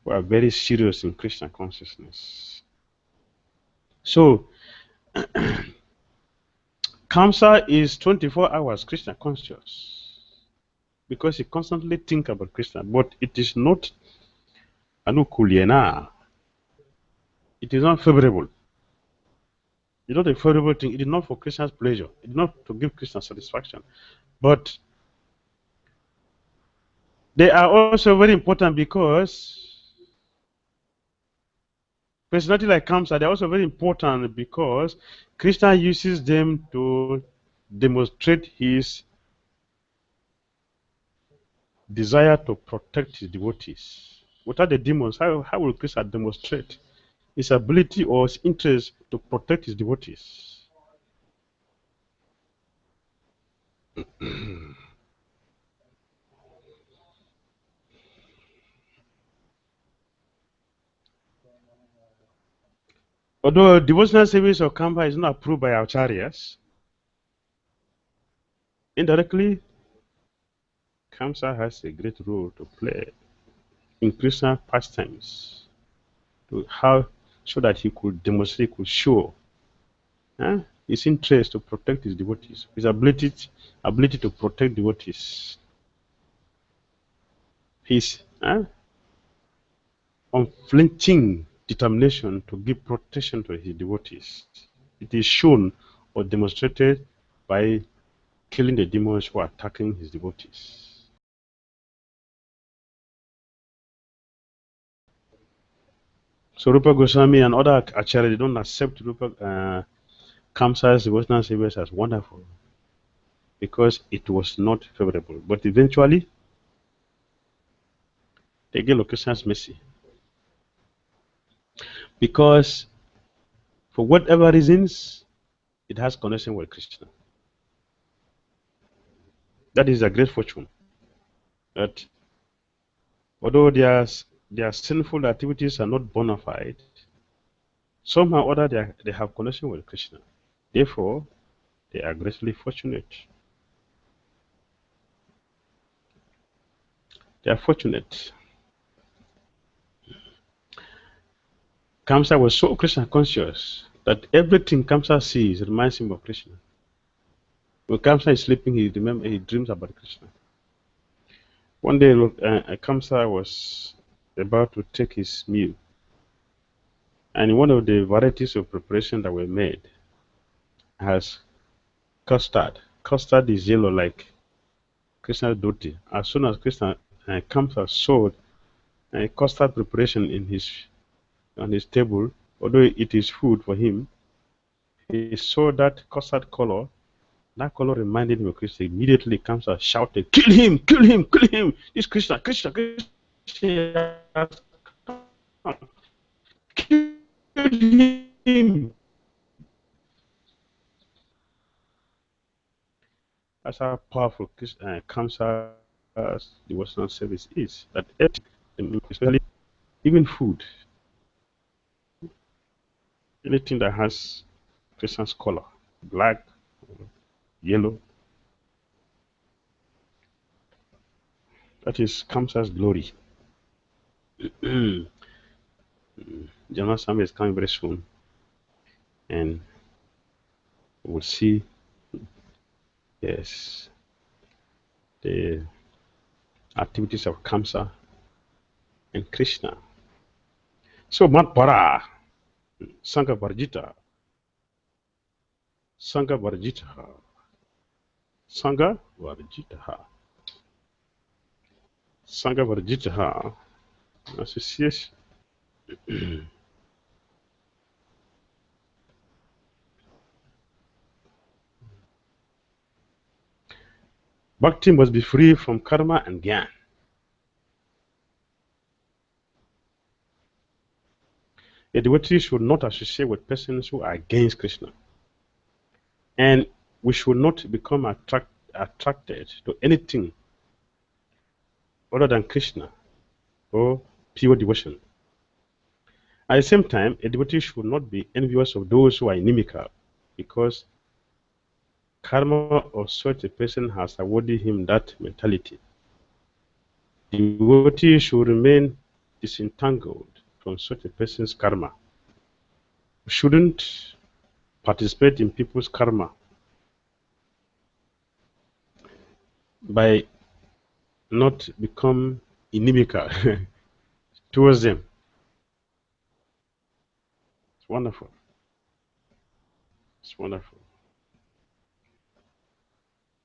who are very serious in Krishna consciousness. So, Kamsa is 24 hours Krishna conscious because he constantly thinks about Krishna, but it is not anukulyena. It is not favorable. It's not a favorable thing. It is not for Christians' pleasure. It is not to give Christians satisfaction. But they are also very important because personality like Kamsa, they're also very important because Krishna uses them to demonstrate his desire to protect his devotees. Without the demons, how will Krishna demonstrate his ability or his interest to protect his devotees? Although devotional service of Kamsa is not approved by our acharyas, indirectly, Kamsa has a great role to play in Krishna pastimes to how so that he could demonstrate, could show his interest to protect his devotees, his ability to protect devotees, his unflinching determination to give protection to his devotees. It is shown or demonstrated by killing the demons who are attacking his devotees. So Rupa Goswami and other acharyas, they don't accept Rupa Kamsa's devotional service as wonderful because it was not favorable. But eventually, they get Krishna's mercy. Because for whatever reasons, it has connection with Krishna. That is a great fortune. That although their sinful activities are not bona fide, somehow or other they have connection with Krishna. Therefore, they are greatly fortunate. They are fortunate. Kamsa was so Krishna conscious that everything Kamsa sees reminds him of Krishna. When Kamsa is sleeping, he dreams about Krishna. One day, Kamsa was about to take his meal, and one of the varieties of preparation that were made has custard. Custard is yellow like Krishna's dhoti. As soon as Krishna Kamsa saw custard preparation on his table, although it is food for him, he saw that custard color. That color reminded him of Krishna. Immediately Kamsa shouted, "Kill him! Kill him! Kill him! This Krishna! Krishna! Krishna! Kill him!" That's how powerful Kamsa's devotional service is. That everything, especially even food, anything that has Krishna's color, black, yellow, that is Kamsa's glory. Jana Swami is coming very soon, and we'll see, yes, the activities of Kamsa and Krishna. So Matpara, Sanga Varjita, Sanga Varjita, Sanga Varjita, Sanga Varjita, association. Bhakti must be free from karma and gyan. A devotee should not associate with persons who are against Krishna. And we should not become attracted to anything other than Krishna or pure devotion. At the same time, a devotee should not be envious of those who are inimical, because karma of such a person has awarded him that mentality. The devotee should remain disentangled from such a person's karma. We shouldn't participate in people's karma by not become inimical towards them. It's wonderful. It's wonderful.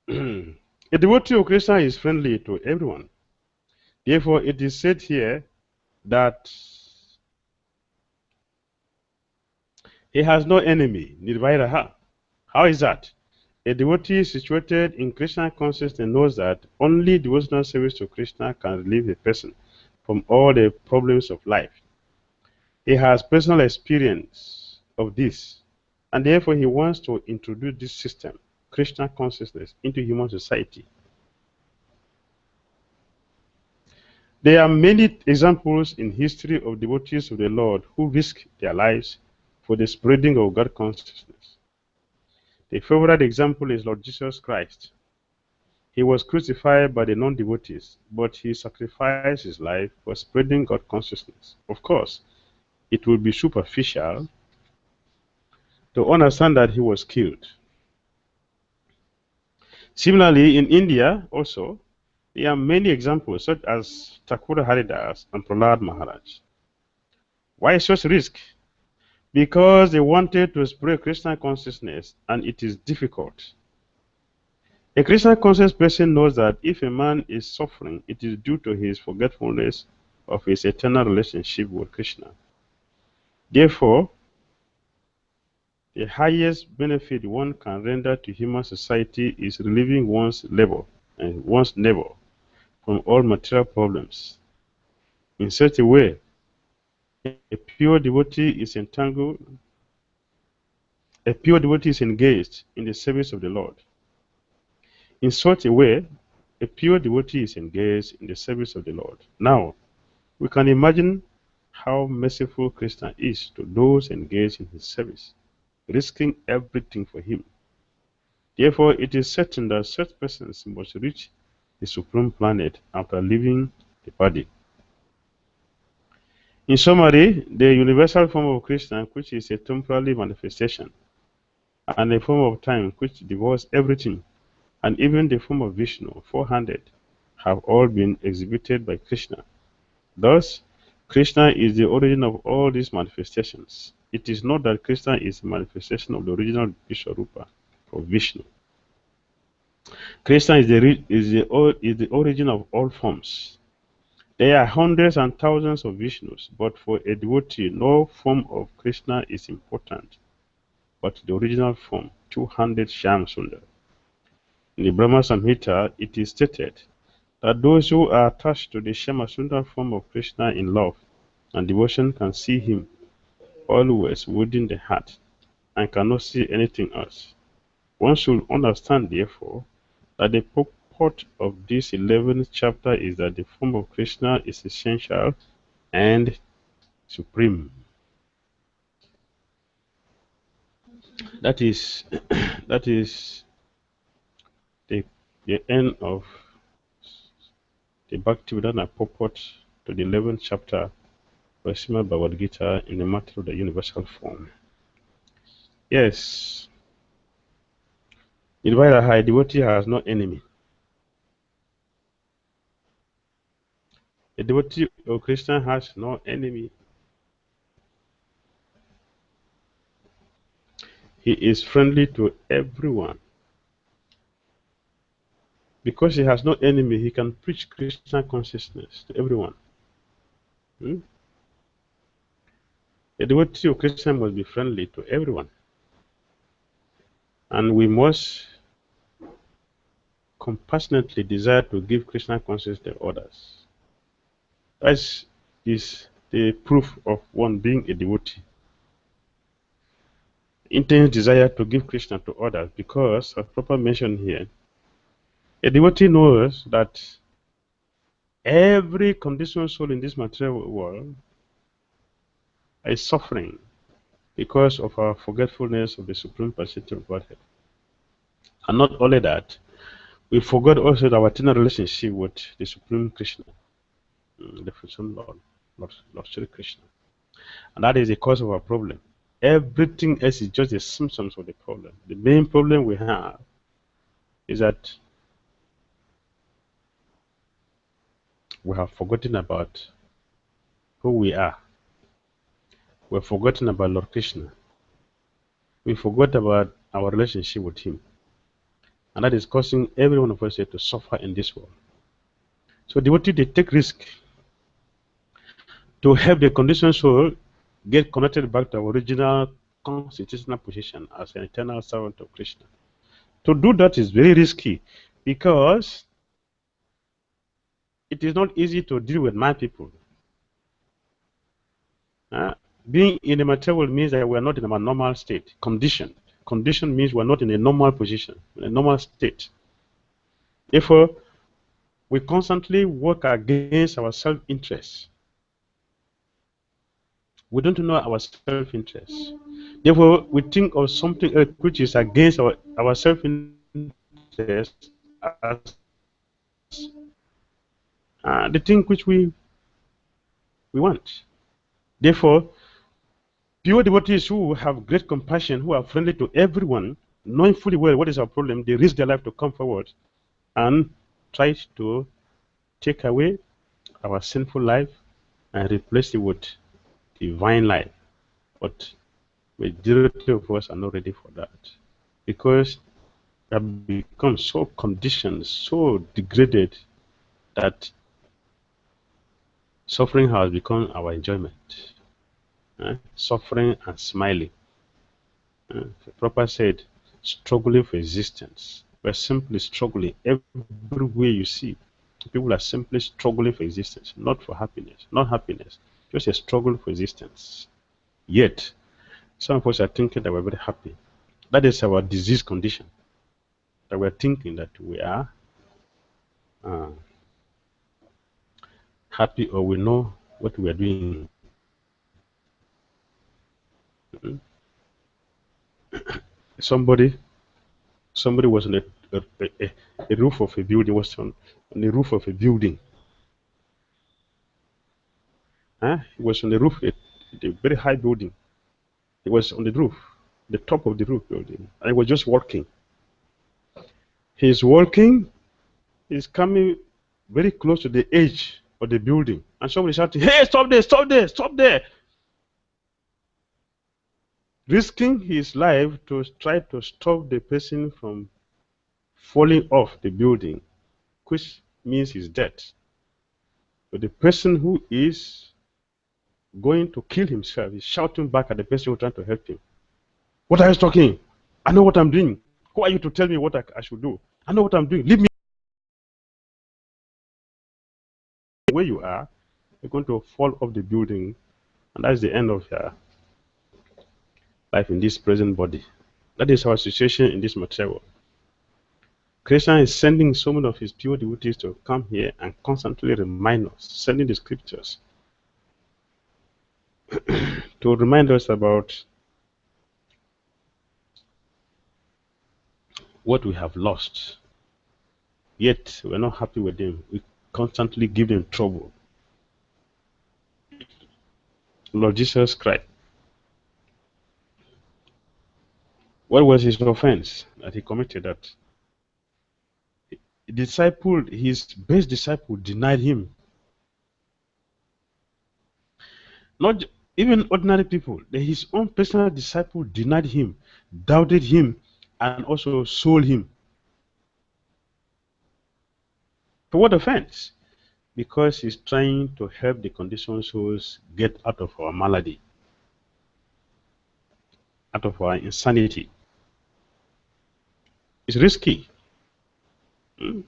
A devotee of Krishna is friendly to everyone. Therefore, it is said here that he has no enemy, nirvairaha. How is that? A devotee situated in Krishna consciousness knows that only devotional service to Krishna can relieve a person from all the problems of life. He has personal experience of this, and therefore he wants to introduce this system, Krishna consciousness, into human society. There are many examples in history of devotees of the Lord who risk their lives for the spreading of God consciousness. The favorite example is Lord Jesus Christ. He was crucified by the non-devotees, but he sacrificed his life for spreading God consciousness. Of course, it would be superficial to understand that he was killed. Similarly, in India also, there are many examples such as Thakur Haridas and Prahlad Maharaj. Why such risk? Because they wanted to spread Krishna consciousness, and it is difficult. A Krishna conscious person knows that if a man is suffering, it is due to his forgetfulness of his eternal relationship with Krishna. Therefore, the highest benefit one can render to human society is relieving one's neighbor from all material problems. In such a way, a pure devotee is engaged in the service of the Lord. In such a way, a pure devotee is engaged in the service of the Lord. Now, we can imagine how merciful Krishna is to those engaged in his service, risking everything for him. Therefore, it is certain that such persons must reach the supreme planet after leaving the body. In summary, the universal form of Krishna, which is a temporary manifestation, and a form of time which devours everything, and even the form of Vishnu, 400, have all been exhibited by Krishna. Thus, Krishna is the origin of all these manifestations. It is not that Krishna is a manifestation of the original Vishwarupa or Vishnu. Krishna is the origin of all forms. There are hundreds and thousands of Vishnus, but for a devotee, no form of Krishna is important, but the original form, 200 Shyam Sundar. In the Brahma Samhita, it is stated that those who are attached to the Shyama Sundar form of Krishna in love and devotion can see him always within the heart and cannot see anything else. One should understand, therefore, that the purport of this 11th chapter is that the form of Krishna is essential and supreme. That is that is the end of the Bhaktivedanta purport to the 11th chapter of Srimad Bhagavad-Gita in the matter of the universal form. Yes, in a devotee has no enemy. A devotee of Krishna has no enemy. He is friendly to everyone. Because he has no enemy, he can preach Krishna consciousness to everyone. A devotee of Krishna must be friendly to everyone. And we must compassionately desire to give Krishna consciousness to others. That is the proof of one being a devotee. Intense desire to give Krishna to others, because, as proper mentioned here, a devotee knows that every conditioned soul in this material world is suffering because of our forgetfulness of the Supreme Personality of Godhead. And not only that, we forgot also our eternal relationship with the Supreme Krishna, the Supreme Lord Sri Krishna. And that is the cause of our problem. Everything else is just the symptoms of the problem. The main problem we have is that we have forgotten about who we are. We've forgotten about Lord Krishna. We forgot about our relationship with him. And that is causing every one of us here to suffer in this world. So devotees, they take risk to help the conditioned soul get connected back to our original constitutional position as an eternal servant of Krishna. To do that is very risky because it is not easy to deal with my people. Being in the material world means that we are not in our normal state. Condition means we are not in a normal position, in a normal state. Therefore, we constantly work against our self-interest. We don't know our self-interest. Therefore, we think of something which is against our self-interest as the thing which we want. Therefore, pure devotees who have great compassion, who are friendly to everyone, knowing fully well what is our problem, they risk their life to come forward and try to take away our sinful life and replace it with divine life. But majority of us are not ready for that because we have become so conditioned, so degraded that suffering has become our enjoyment. Suffering and smiling. The Prabhupada said, struggling for existence. We're simply struggling. Everywhere you see, people are simply struggling for existence, not for happiness. Not happiness, just a struggle for existence. Yet, some of us are thinking that we're very happy. That is our disease condition. That we're thinking that we are happy or we know what we are doing. Somebody was on a roof of a building. Was on the roof of a building. He was on the roof, a very high building. He was on the roof, the top of the roof building. And he was just walking. He's walking. He's coming very close to the edge of the building, and somebody shouting, "Hey, stop there! Stop there! Stop there!" Risking his life to try to stop the person from falling off the building, which means his death. But the person who is going to kill himself is shouting back at the person who's trying to help him. "What are you talking? I know what I'm doing. Who are you to tell me what I should do? I know what I'm doing. Leave me." Where you are, you're going to fall off the building, and that's the end of your life in this present body. That is our situation in this material world. Krishna is sending so many of his pure devotees to come here and constantly remind us, sending the scriptures to remind us about what we have lost. Yet we're not happy with them. We constantly give them trouble. Lord Jesus cried. What was his offense that he committed? That his best disciple denied him. Not even ordinary people, his own personal disciple denied him, doubted him, and also sold him. For what offense? Because he's trying to help the conditioned souls get out of our malady, out of our insanity. It's risky.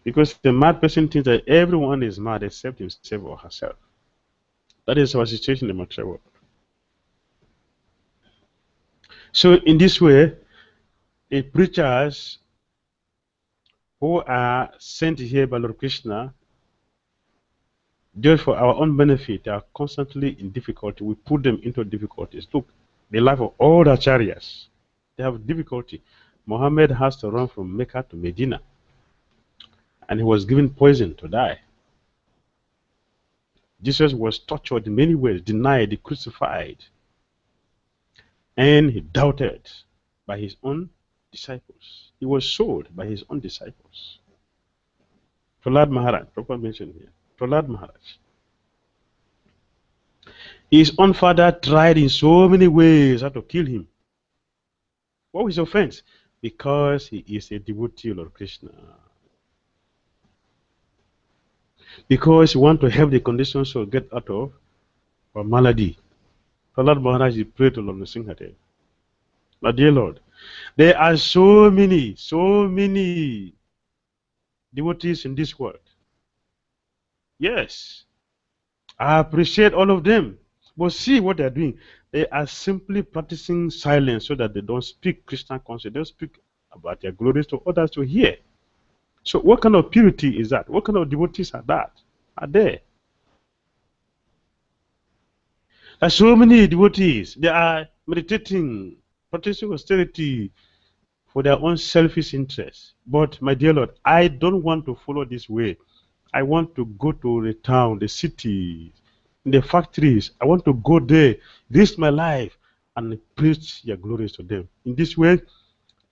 Because the mad person thinks that everyone is mad except himself or herself. That is our situation in the material world. So in this way, the preachers who are sent here by Lord Krishna, just for our own benefit, they are constantly in difficulty. We put them into difficulties. Look, the life of all the acharyas, they have difficulty. Muhammad has to run from Mecca to Medina, and he was given poison to die. Jesus was tortured in many ways, denied, crucified, and he doubted by his own disciples. He was sold by his own disciples. Prahlad Maharaj, Prabhupada mentioned here, Prahlad Maharaj. His own father tried in so many ways how to kill him. What was his offense? Because he is a devotee of Lord Krishna. Because he wants to help the conditions to get out of a malady. Prahlad Maharaj, he prayed to Lord Nrsimhadev. My dear Lord, there are so many devotees in this world. Yes, I appreciate all of them. But see what they're doing. They are simply practicing silence so that they don't speak Krishna consciousness. They don't speak about their glories to others to hear. So what kind of purity is that? What kind of devotees are there? There are so many devotees. They are meditating, practicing austerity for their own selfish interests. But my dear Lord, I don't want to follow this way. I want to go to the town, the cities, the factories. I want to go there, risk my life, and preach your glories to them. In this way,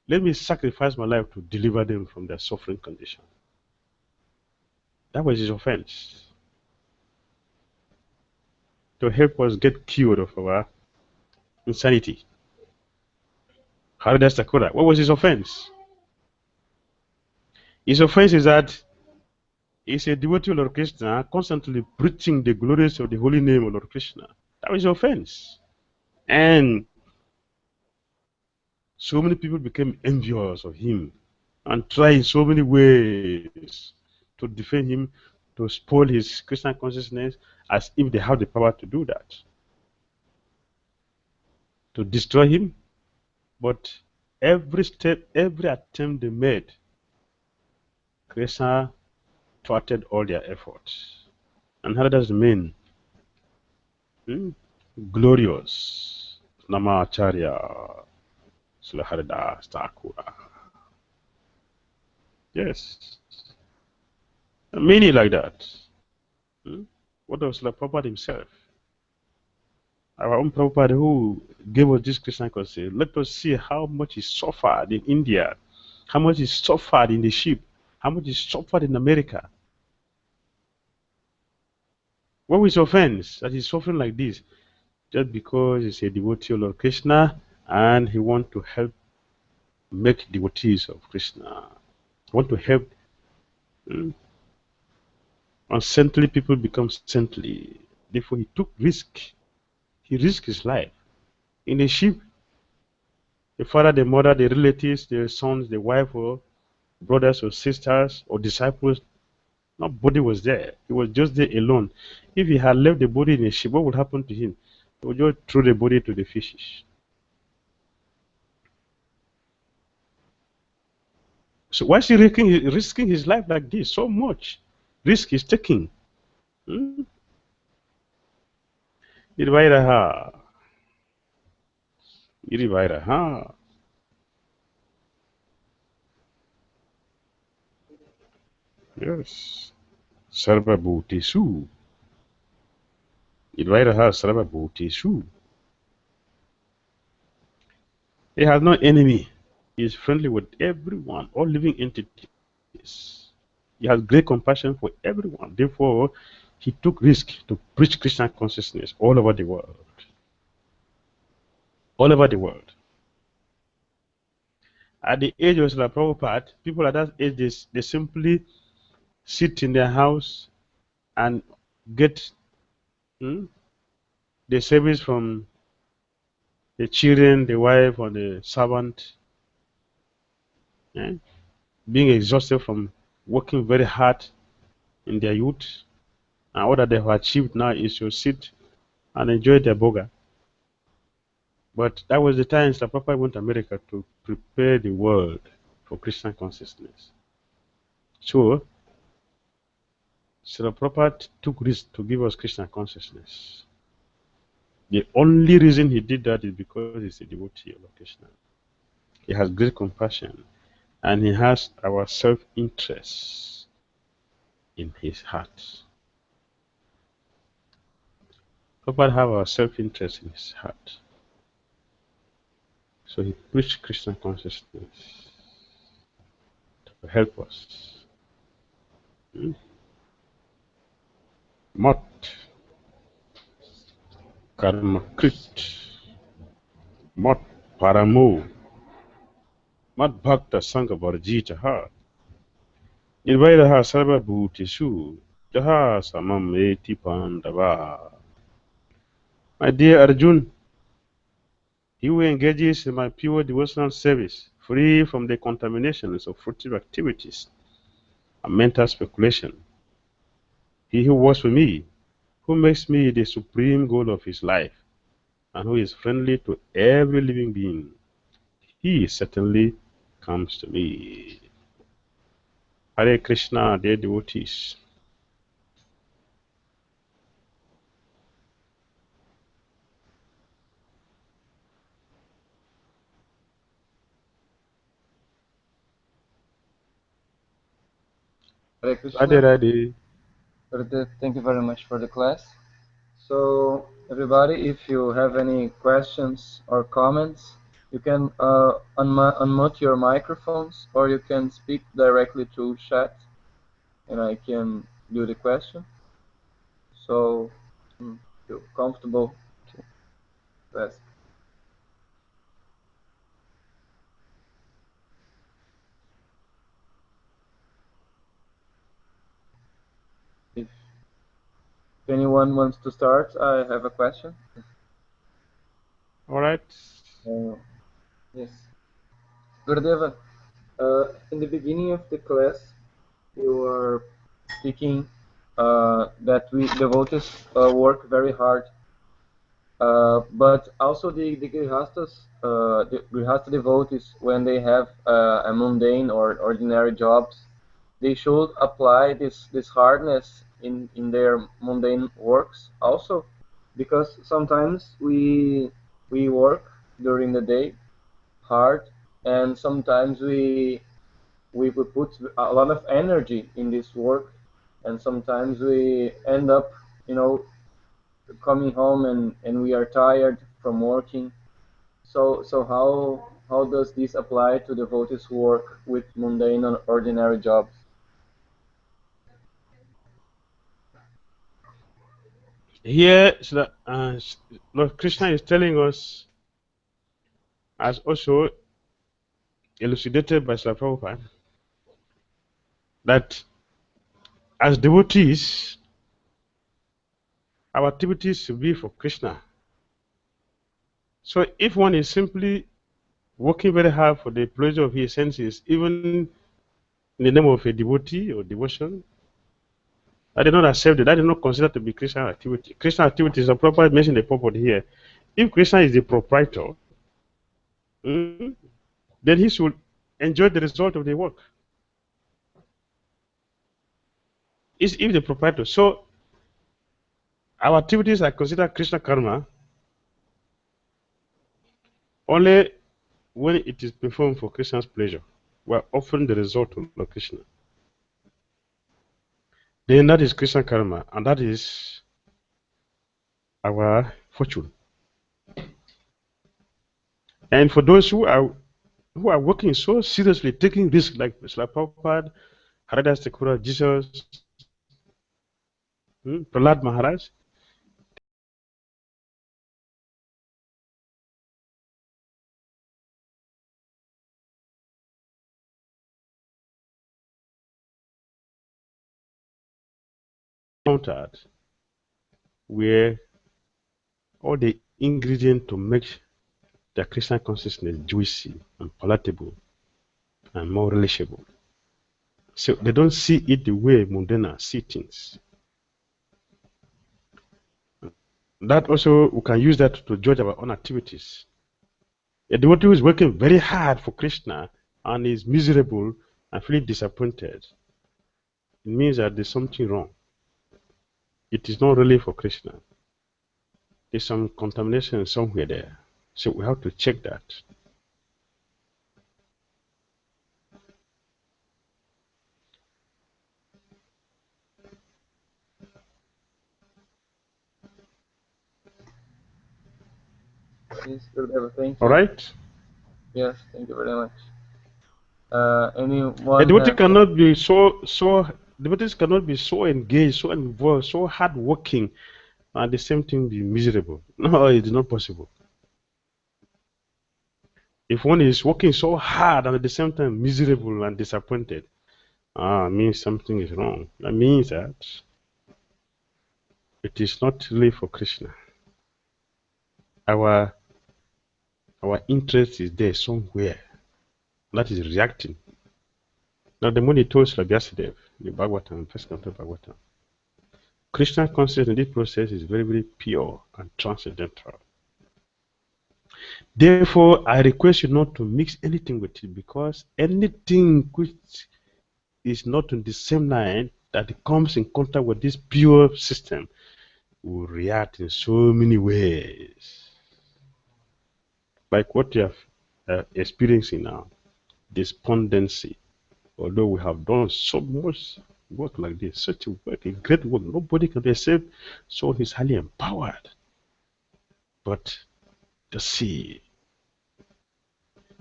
let me sacrifice my life to deliver them from their suffering condition. That was his offense. To help us get cured of our insanity. Haridas Thakur, what was his offense? His offense is that he's a devotee of Lord Krishna, constantly preaching the glories of the holy name of Lord Krishna. That was his offense. And so many people became envious of him and tried in so many ways to defend him, to spoil his Krishna consciousness, as if they have the power to do that, to destroy him. But every step, every attempt they made, Krishna thwarted all their efforts. And Haridas remained glorious. Namacharya Srila Haridas Thakur. Yes. Many like that. What of Srila Prabhupada himself? Our own Prabhupada, who gave us this Krishna consciousness. Let us see how much he suffered in India, how much he suffered in the ship, how much he suffered in America. What was his offense that he's suffering like this? Just because he's a devotee of Lord Krishna and he wants to help make devotees of Krishna. He wants to help unsaintly people become saintly. Therefore, he took risk. He risked his life. In the ship, the father, the mother, the relatives, the sons, the wife, or brothers or sisters or disciples, nobody was there. He was just there alone. If he had left the body in a ship, what would happen to him? He would just throw the body to the fishes. So why is he risking his life like this? So much risk he's taking. Irivairaha. Yes. Sarva Bhutesu. Irivairaha Sarva Bhutesu. He has no enemy. He is friendly with everyone, all living entities. He has great compassion for everyone. Therefore, he took risk to preach Krishna consciousness all over the world. All over the world. At the age of Srila Prabhupada, people at that age, they simply sit in their house and get the service from the children, the wife, or the servant. Being exhausted from working very hard in their youth. And all that they have achieved now is to sit and enjoy their boga. But that was the time Srila Prabhupada went to America to prepare the world for Krishna consciousness. So, Srila Prabhupada took risk to give us Krishna consciousness. The only reason he did that is because he's a devotee of Krishna. He has great compassion and he has our self-interest in his heart. Prabhupada have our self-interest in his heart. So he preached Krishna consciousness to help us. Mat Karma Krit Mat Paramo Mat Bhakta Sanga Varjita Nirvairaha Sarva Bhutishu Jaha Samam Eti Pandava. My dear Arjun, he who engages in my pure devotional service, free from the contaminations of fruitive activities and mental speculation, he who works for me, who makes me the supreme goal of his life, and who is friendly to every living being, he certainly comes to me. Hare Krishna, dear devotees. Hare Krishna. Radhe Radhe. Gurudev, thank you very much for the class. So, everybody, if you have any questions or comments, you can unmute your microphones, or you can speak directly to chat, and I can do the question. So, feel comfortable to ask. If anyone wants to start, I have a question. All right. Yes. Gurudeva, in the beginning of the class, you were speaking that we devotees work very hard, but also the grihasta devotees, when they have a mundane or ordinary jobs, they should apply this hardness in their mundane works also, because sometimes we work during the day hard, and sometimes we put a lot of energy in this work, and sometimes we end up, coming home and we are tired from working. So how does this apply to devotees who work with mundane and ordinary jobs? Here, Lord Krishna is telling us, as also elucidated by Srila Prabhupada, that as devotees, our activities should be for Krishna. So if one is simply working very hard for the pleasure of his senses, even in the name of a devotee or devotion, that is not accepted. That is not considered to be Krishna activity. Krishna activity is a proper mention the purport here. If Krishna is the proprietor, then he should enjoy the result of the work. Is if the proprietor. So our activities are considered Krishna karma only when it is performed for Krishna's pleasure. We are offering the result to Lord Krishna. Then that is Krishna karma, and that is our fortune. And for those who are working so seriously, taking risks like Prabhupada, Haridas Thakura, Jesus, Prahlad Maharaj, encountered where all the ingredients to make the Krishna consciousness juicy and palatable and more relishable. So they don't see it the way mundana see things. That also, we can use that to judge our own activities. A devotee who is working very hard for Krishna and is miserable and feeling disappointed, it means that there's something wrong. It is not really for Krishna. There's some contamination somewhere there. So we have to check that. Yes, Gurudeva, thank you. All right? Yes, thank you very much. Anyone A devotee cannot be devotees cannot be so engaged, so involved, so hardworking, and the same thing be miserable. No, it's not possible. If one is working so hard and at the same time miserable and disappointed, means something is wrong. That means that it is not really for Krishna. Our interest is there somewhere that is reacting. Now the money told Sri Vyasadeva, the Bhagavatam, first canto of Bhagavatam, Krishna consciousness in this process is very, very pure and transcendental. Therefore, I request you not to mix anything with it, because anything which is not on the same line that comes in contact with this pure system will react in so many ways. Like what you have experiencing now, despondency. Although we have done so much work like this, such a work, a great work, nobody can be except soul is highly empowered. But just see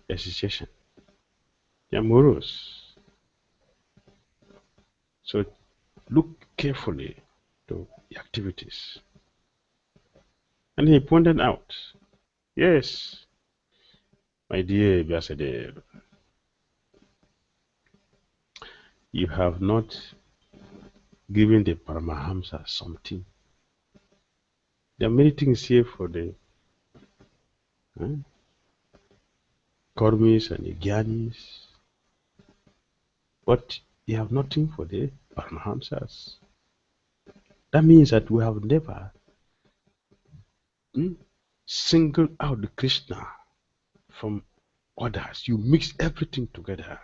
association, they are morose. So look carefully to the activities. And he pointed out, yes, my dear Vyasadeva, you have not given the Paramahamsa something. There are many things here for the Karmis and the Gyanis, but you have nothing for the Paramahamsas. That means that we have never singled out the Krishna from others. You mix everything together.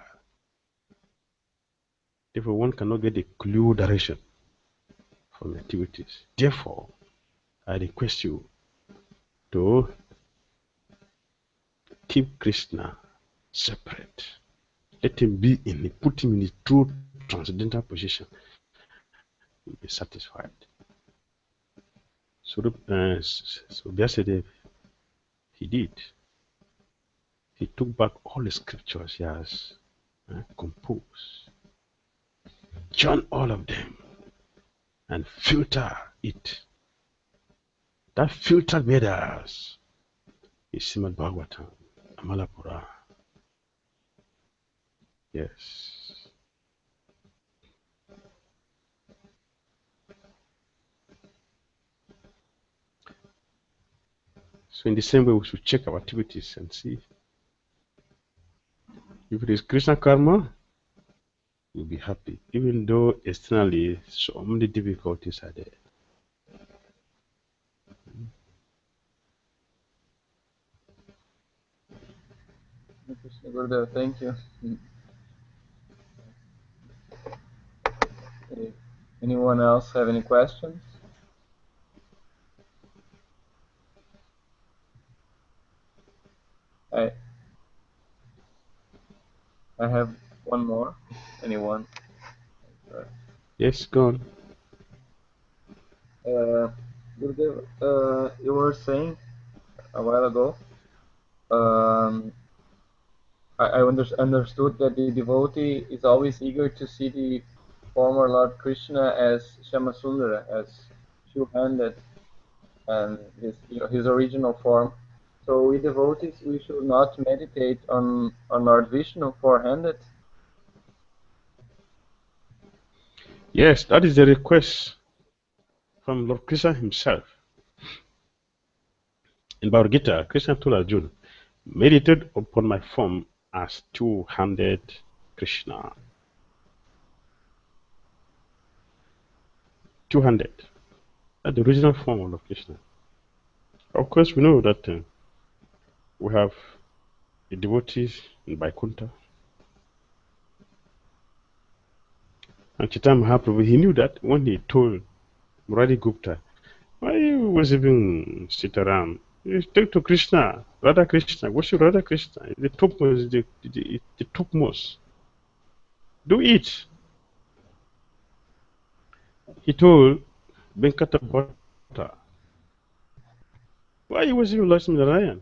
Therefore, one cannot get a clear direction from activities. Therefore, I request you to keep Krishna separate. Let him be put him in a true transcendental position. You'll be satisfied. So Vyasadeva, he did. He took back all the scriptures he has composed, join all of them, and filter it. That filtered Vedas is Srimad Bhagavatam, Amalapura. Yes. So in the same way, we should check our activities and see if it is Krishna karma, we'll be happy, even though externally so many difficulties are there. Thank you. Anyone else have any questions? I have one more. Anyone? Yes, go on. Gurudev, you were saying a while ago, I understood that the devotee is always eager to see the former Lord Krishna as Shyamasundara, as two-handed, and his original form. So we devotees, we should not meditate on Lord Vishnu four-handed. Yes, that is the request from Lord Krishna himself. In Bhagavad-Gita, Krishna told Arjuna, meditate upon my form as two-handed Krishna. Two-handed. That's the original form of Lord Krishna. Of course, we know that we have the devotees in Vaikuntha. And Chaitanya Mahaprabhu, he knew that when he told Murari Gupta, why are you worshiping Sitaram? You take to Krishna, Radha Krishna, worship Radha Krishna. The topmost, the topmost. Do it. He told Venkata Bhatta, why are you worshiping Lakshmi Narayan?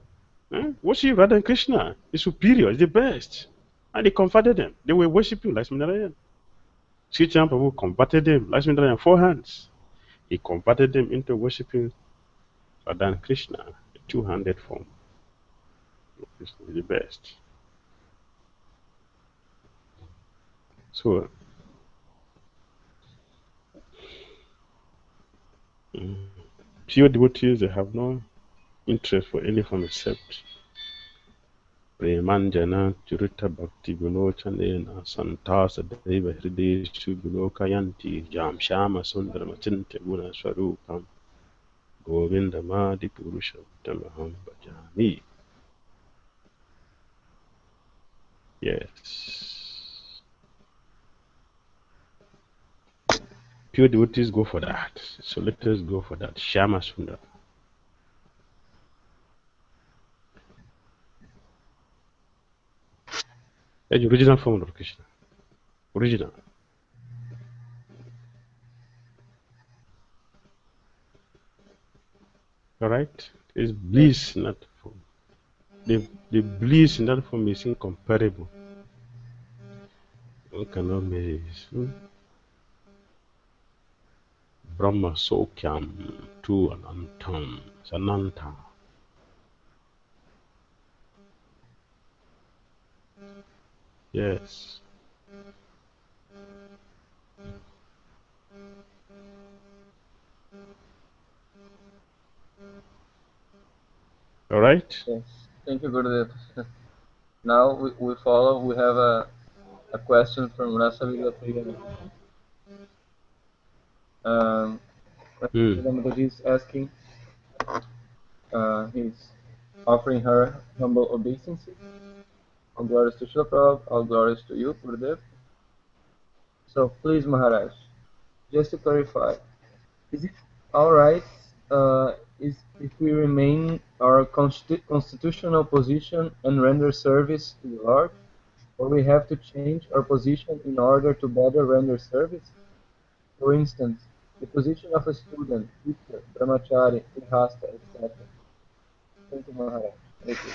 Worship Radha and Krishna. It's superior, it's the best. And he converted them. They were worshiping Lakshmi Narayan. Sri Chaitanya Prabhu converted them, Lakshmi Narayan, 4 hands. He converted them into worshiping Radha and Krishna, the two-handed form. Krishna is the best. So, pure devotees, they have no interest for any form except Premanjana Churita Bhakti Vinochanena Santasa Deva Hrideshu Vilokayanti Jam Shama Sundara Machinte Guna Swarupam Govinda Madi Purushottamaham Bhajami. Yes. Pure devotees go for that. So let us go for that. Shama Sundara. That's the original form of Krishna. Original. Alright? It's bliss in that form. The bliss in that form is incomparable. One cannot measure it. Brahma Sokyam to Anantam Sananta. Yes. All right. Yes. Thank you, Gurudev. Now we follow. We have a question from Rasa Vilapriya. Rasa is asking. He's offering her humble obeisance. All glories to Srila Prabhupada, all glories to you, Gurudev. So please, Maharaj, just to clarify, is it alright if we remain our constitutional position and render service to the Lord, or we have to change our position in order to better render service? For instance, the position of a student, teacher, brahmachari, grihastha, etc. Thank you, Maharaj. Thank you.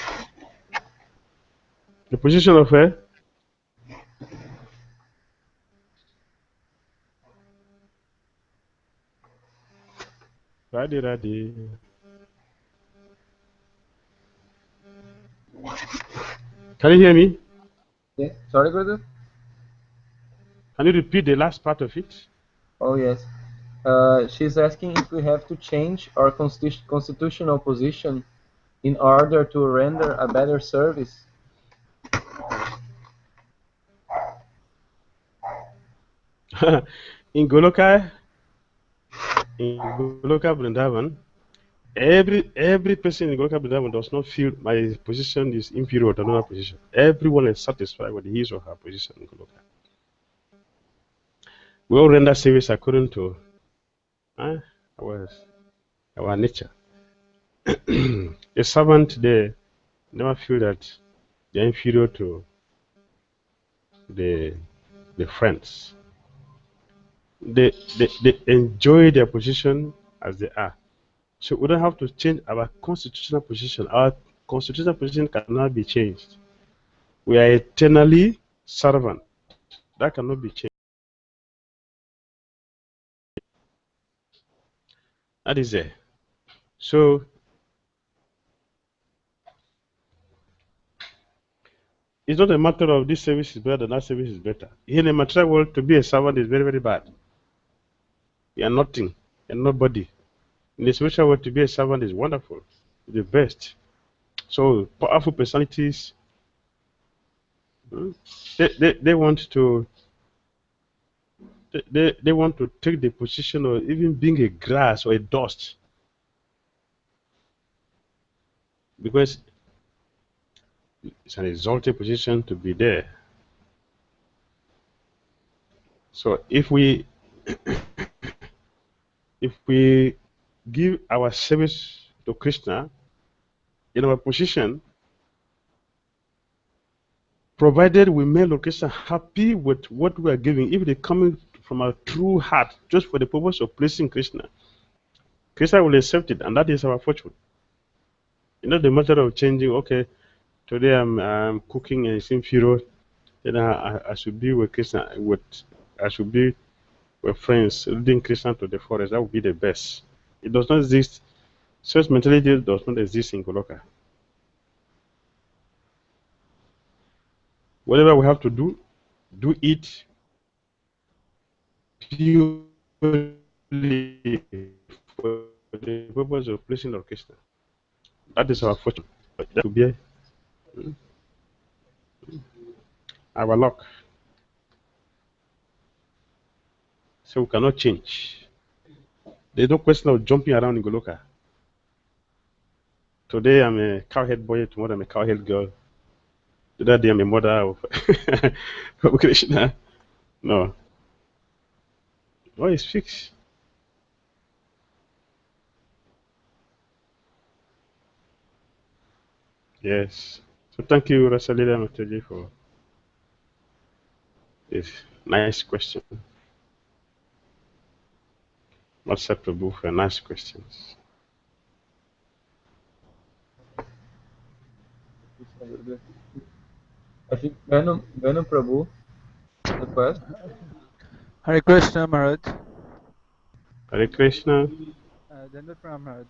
The position of her? Radhi. Can you hear me? Yeah. Sorry, Gurudev? Can you repeat the last part of it? Oh, yes. She's asking if we have to change our constitutional position in order to render a better service. In Goloka Vrindavan, every person in Goloka Vrindavan does not feel my position is inferior to another position. Everyone is satisfied with his or her position in Goloka. We all render service according to our nature. A servant, they never feel that they're inferior to the friends. They enjoy their position as they are. So we don't have to change our constitutional position. Our constitutional position cannot be changed. We are eternally servant. That cannot be changed. That is it. So it's not a matter of this service is better than that service is better. In the material world, to be a servant is very, very bad. You are nothing and nobody. In the spiritual world, to be a servant is wonderful, the best. So powerful personalities, they want to they want to take the position of even being a grass or a dust, because it's an exalted position to be there. So if we give our service to Krishna in our position, provided we make Lord Krishna happy with what we are giving, if they coming from our true heart, just for the purpose of pleasing Krishna, Krishna will accept it, and that is our fortune. It's not the matter of changing. Okay, today I'm cooking and it's inferior, then I should be with Krishna. I should be with friends, leading Krishna to the forest. That would be the best. It does not exist. Such mentality does not exist in Goloka. Whatever we have to do it purely for the purpose of pleasing the orchestra. That is our fortune. That will be our luck. So we cannot change. There's no question of jumping around in Goloka. Today I'm a cowhead boy, tomorrow I'm a cowhead girl. The other day I'm a mother of, of Krishna. No. Oh, it's fixed. Yes. So thank you, Rasalila Mataji, for this nice question. What's Prabhu for nice questions. I think Venu Prabhu request. Hare Krishna, Maharaj. Hare Krishna. Dandar Pranam, Maharaj.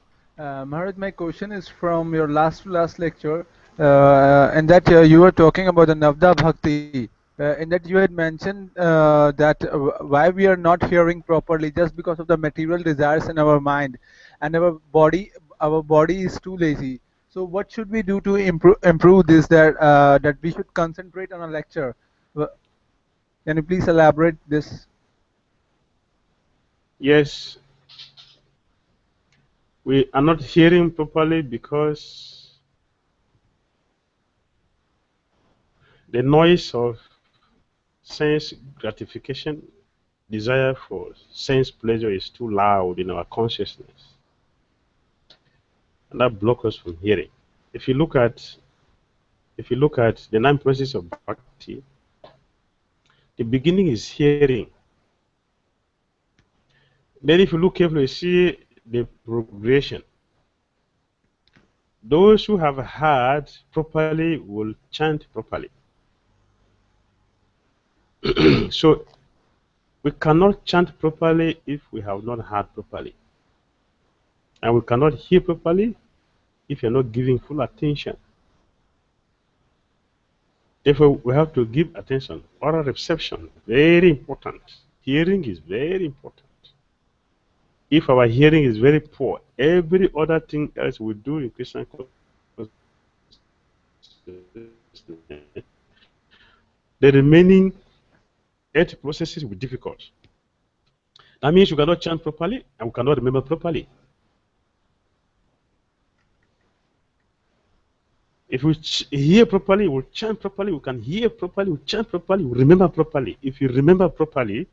Maharaj, my question is from your last lecture, and that you were talking about the Navda Bhakti. In that you had mentioned that why we are not hearing properly just because of the material desires in our mind, and our body is too lazy. So what should we do to improve this? That we should concentrate on a lecture. Can you please elaborate this? Yes. We are not hearing properly because the noise of sense gratification, desire for sense pleasure is too loud in our consciousness. And that blocks us from hearing. If you look at the 9 processes of bhakti, the beginning is hearing. Then if you look carefully, you see the progression. Those who have heard properly will chant properly. So we cannot chant properly if we have not heard properly. And we cannot hear properly if you're not giving full attention. Therefore, we have to give attention. Oral reception, very important. Hearing is very important. If our hearing is very poor, every other thing else we do in Christian consciousness, the remaining 8 processes will be difficult. That means you cannot chant properly and we cannot remember properly. If we hear properly, we'll chant properly, we can hear properly, we chant properly, we remember properly. If you remember properly,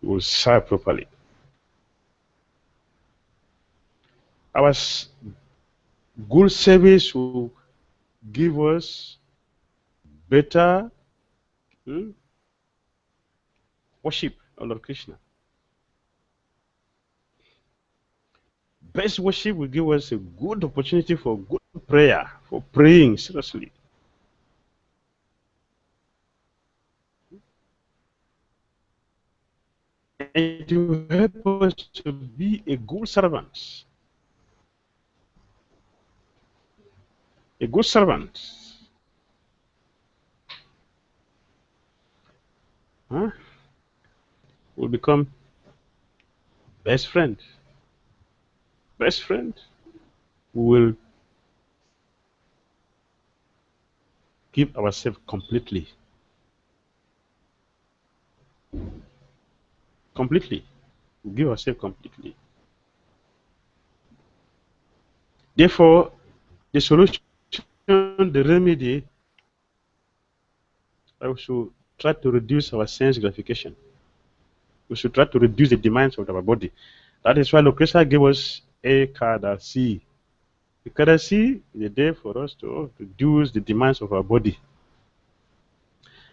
you will serve properly. Our good service will give us better worship of Lord Krishna. Best worship will give us a good opportunity for good prayer, for praying seriously. And to help us to be a good servant. A good servant. Will become best friend. Best friend. We will give ourselves completely. Completely. We give ourselves completely. Therefore, the solution, the remedy, we should try to reduce our sense gratification. We should try to reduce the demands of our body. That is why Lord Krishna gave us 𝐸𝐴𝐴𝐷𝐶. 𝐸𝐴𝐴𝐷𝐶 is a day for us to reduce the demands of our body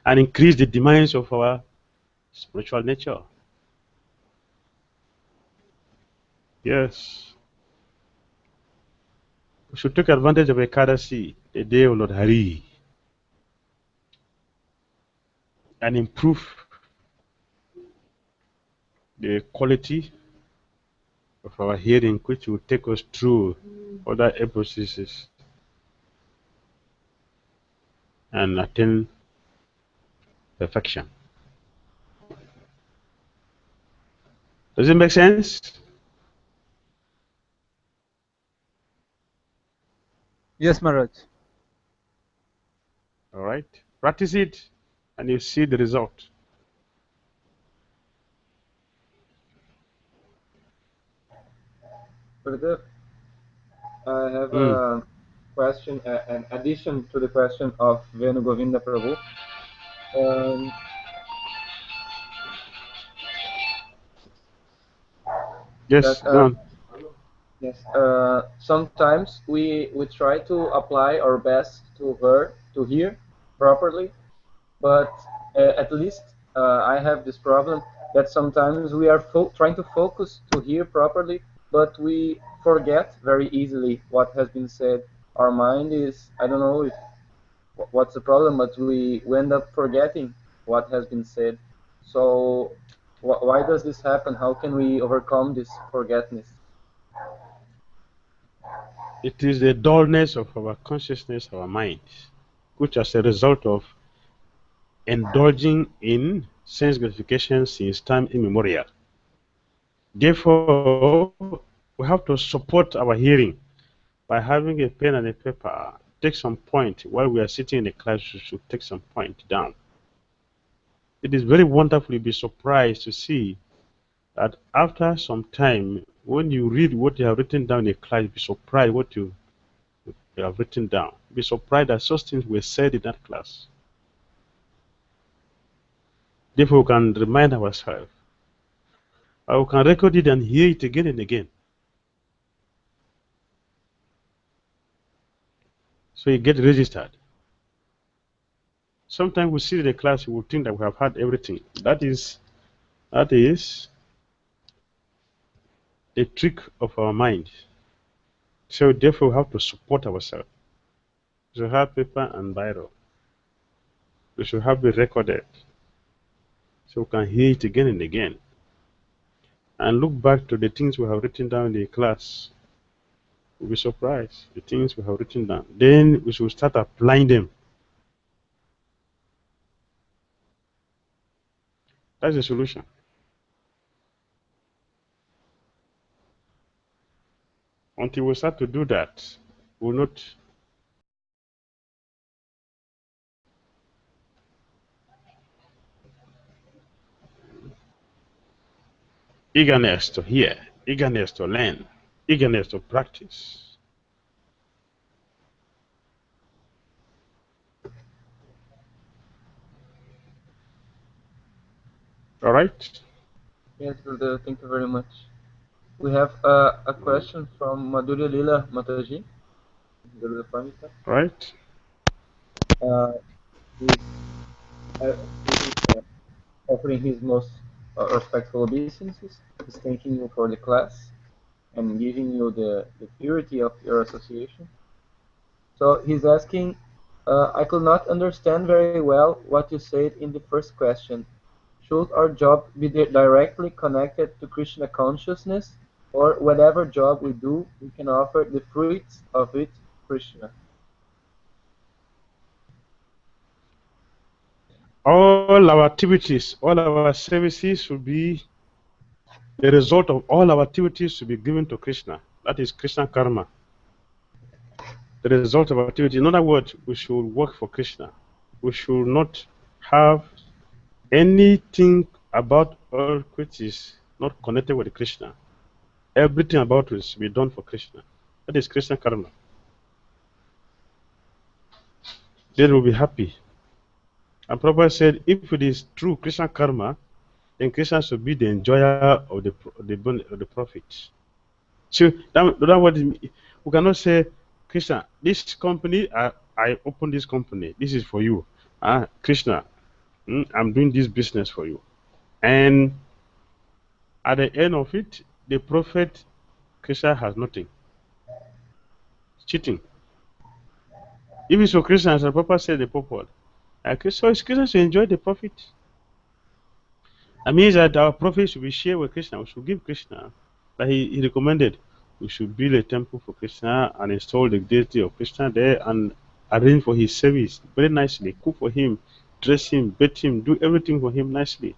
and increase the demands of our spiritual nature. Yes. We should take advantage of 𝐸𝐴𝐴𝐷𝐶, the day of Lord Hari, and improve the quality of our hearing, which will take us through other processes. and attain perfection. Does it make sense? Yes, Maharaj. All right. Practice it and you see the result. Gurudev, I have a question, an addition to the question of Venu Govinda Prabhu. Yes, go on. Yes. Sometimes we try to apply our best to hear properly, but at least I have this problem that sometimes we are trying to focus to hear properly, but we forget very easily what has been said. Our mind is, I don't know if what's the problem, but we end up forgetting what has been said. So why does this happen? How can we overcome this forgetfulness? It is the dullness of our consciousness, our mind, which as a result of indulging in sense gratification since time immemorial. Therefore, we have to support our hearing by having a pen and a paper. Take some point while we are sitting in the class. We should take some point down. It is very wonderful. You'll be surprised to see that after some time, when you read what you have written down in the class, you'll be surprised what you have written down. You'll be surprised that such things were said in that class. Therefore, we can remind ourselves, or we can record it and hear it again and again. So you get registered. Sometimes we sit in the class, we will think that we have had everything. That is the trick of our mind. So therefore, we have to support ourselves. We should have paper and biro. We should have it recorded, so we can hear it again and again, and look back to the things we have written down in the class. We'll be surprised, the things we have written down. Then we should start applying them. That's the solution. Until we start to do that, we will not eagerness to hear, eagerness to learn, eagerness to practice. All right? Yes, Gurudev, thank you very much. We have a question from Madhurya Lila Mataji. Right? He's offering his most respectful obeisances. He's thanking you for the class and giving you the purity of your association. So he's asking, I could not understand very well what you said in the first question. Should our job be directly connected to Krishna consciousness, or whatever job we do, we can offer the fruits of it to Krishna? All our activities, all our services should be the result of all our activities should be given to Krishna. That is Krishna karma. The result of our activity. In other words, we should work for Krishna. We should not have anything about our which is not connected with Krishna. Everything about it should be done for Krishna. That is Krishna karma. Then we'll be happy. And Prabhupada said, if it is true Krishna karma, then Krishna should be the enjoyer of the profit. So that what we cannot say, Krishna, this company, I opened this company. This is for you. Krishna, I'm doing this business for you. And at the end of it, the profit, Krishna has nothing. It's cheating. Even so, Krishna, as the Papa said, the purport, so it's Krishna to enjoy the profit. That means that our profit should be shared with Krishna. We should give Krishna. But he recommended we should build a temple for Krishna and install the deity of Krishna there. And arrange for his service very nicely, cook for him, dress him, bathe him, do everything for him nicely,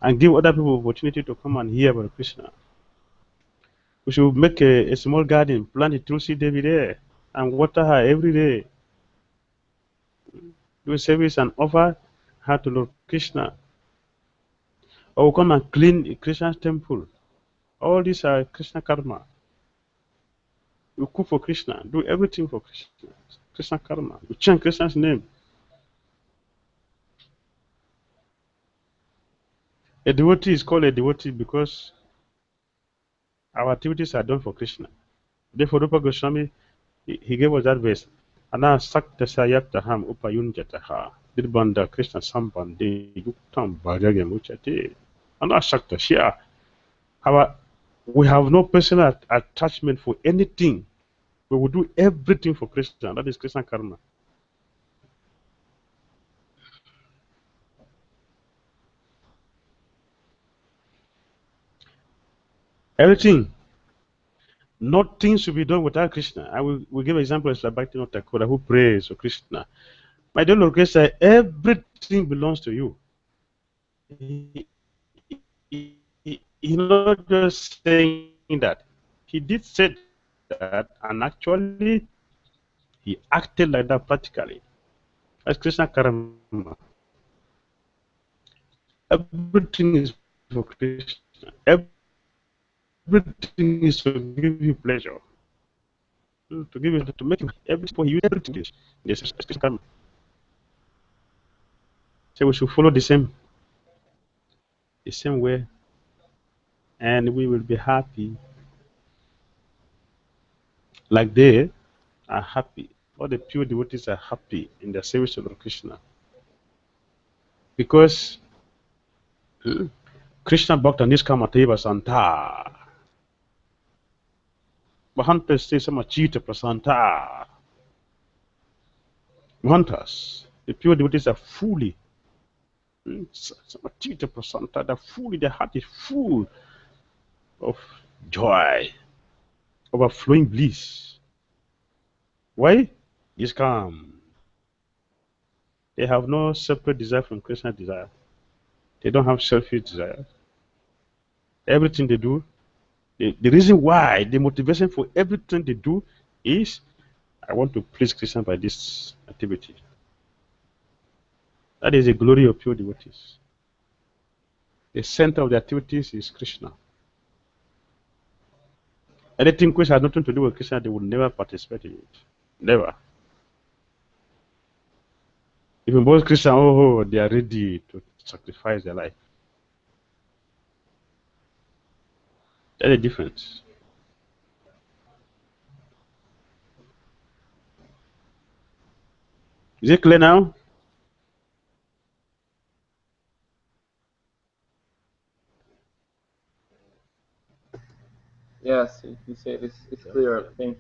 and give other people opportunity to come and hear about Krishna. We should make a small garden, plant a Tulsi Devi there, and water her every day. Do service and offer her to Lord Krishna. Or come and clean a Krishna temple. All these are Krishna karma. You cook for Krishna, do everything for Krishna. Krishna karma. You chant Krishna's name. A devotee is called a devotee because our activities are done for Krishna. Therefore, Rupa Goswami, he gave us that verse. Ana sakta sayaktaham upayunjataha dirbanda Krishna sambande yuktam bhajagam uchate. Ana sakta shia. We have no personal attachment for anything. We will do everything for Krishna. That is Krishna karma. Everything. Nothing should be done without Krishna. I will give examples like Bhaktivinoda Thakur who prays for Krishna. My dear Lord Krishna, everything belongs to you. He's not just saying that. He did say that, and actually, he acted like that practically. That's Krishna karma. Everything is for Krishna. Everything is to give you pleasure. To give you, to make you everything for you. Everything is. Yes, Krishna karma. So we should follow the same way, and we will be happy. Like they are happy. All the pure devotees are happy in the service of Lord Krishna. Because Krishna Bhakta Niskamateva Santa. Mahantas say Samachita Prasanta. Mahantas, the pure devotees are fully Samachita Prasanta, they're fully, their heart is full of joy, overflowing bliss. Why? It's calm. They have no separate desire from Krishna desire. They don't have selfish desire. Everything they do, the reason why, the motivation for everything they do is, I want to please Krishna by this activity. That is the glory of pure devotees. The center of the activities is Krishna. Anything which has nothing to do with Krishna, they will never participate in it. Never. Even both Krishna, they are ready to sacrifice their life. That's the difference. Is it clear now? Yes, you said it's clear. Thank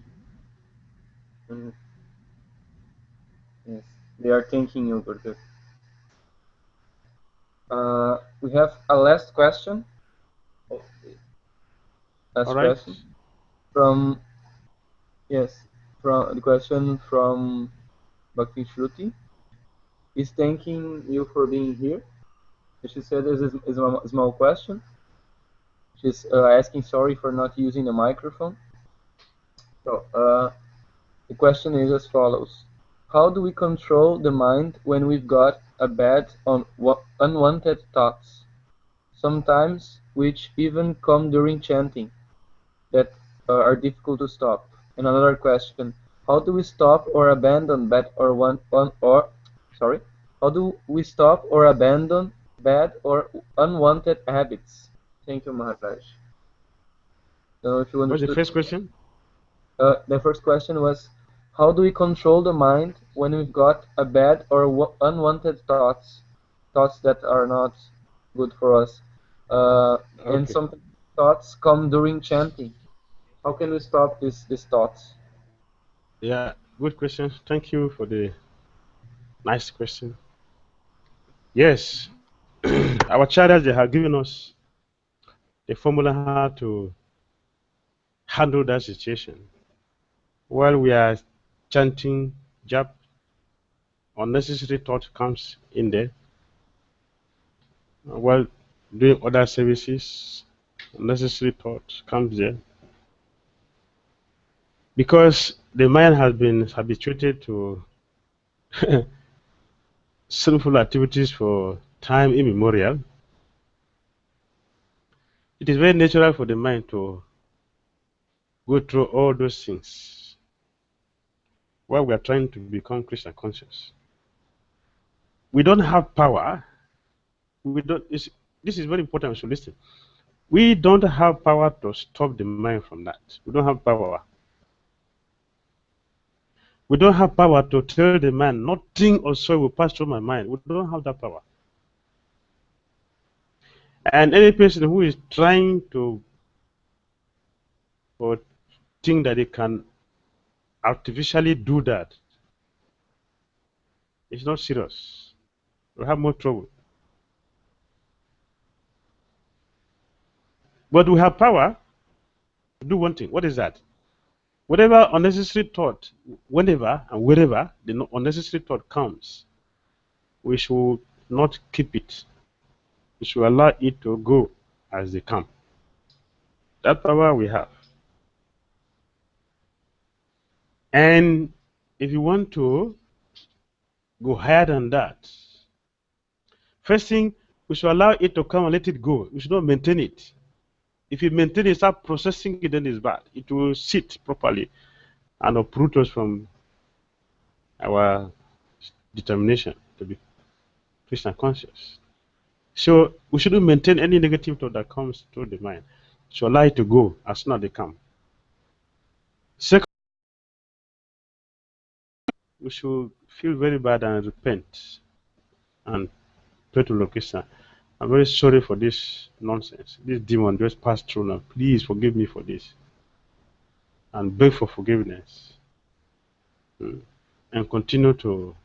you. Yes, they are thanking you, Gurdev. We have a last question. Last question from the question from Bhakti Shruti. He's thanking you for being here. She said this is a small question. She's asking sorry for not using the microphone. So the question is as follows: how do we control the mind when we've got a bad unwanted thoughts, sometimes which even come during chanting, that are difficult to stop? And another question: how do we stop or abandon how do we stop or abandon bad or unwanted habits? Thank you, Maharaj. If you What's the first question? The first question was, how do we control the mind when we've got a bad or unwanted thoughts that are not good for us, and some thoughts come during chanting? How can we stop these thoughts? Yeah, good question. Thank you for the nice question. Yes, our chariots, they have given us the formula how to handle that situation. While we are chanting jap, unnecessary thought comes in there. While doing other services, unnecessary thought comes there. Because the mind has been habituated to sinful activities for time immemorial, it is very natural for the mind to go through all those things while we are trying to become Krishna conscious. We don't have power. We don't. This is very important. So listen. We don't have power to stop the mind from that. We don't have power. We don't have power to tell the mind nothing or so will pass through my mind. We don't have that power. And any person who is trying to or think that they can artificially do that is not serious. We have more trouble. But we have power to do one thing. What is that? Whatever unnecessary thought, whenever and wherever the unnecessary thought comes, we should not keep it. We should allow it to go as they come. That power we have. And if you want to go higher than that, first thing, we should allow it to come and let it go. We should not maintain it. If you maintain it, start processing it, then it's bad. It will sit properly and uproot us from our determination to be Krishna conscious. So we shouldn't maintain any negative thought that comes through the mind. We should allow it to go as soon as they come. Second, we should feel very bad and repent and pray to Lord Krishna. I'm very sorry for this nonsense. This demon just passed through now. Please forgive me for this. And beg for forgiveness. And continue to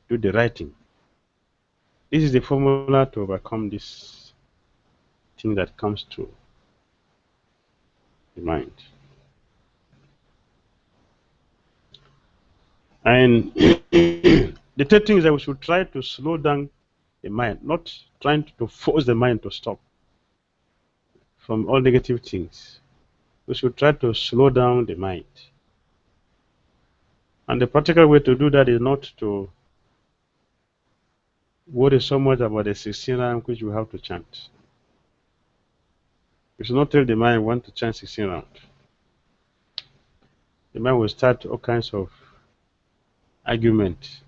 do the right thing. This is the formula to overcome this thing that comes to the mind. And the third thing is that we should try to slow down the mind, not trying to force the mind to stop from all negative things. We should try to slow down the mind. And the practical way to do that is not to worry so much about the 16 rounds which we have to chant. We should not tell the mind we want to chant 16 rounds. The mind will start all kinds of argument.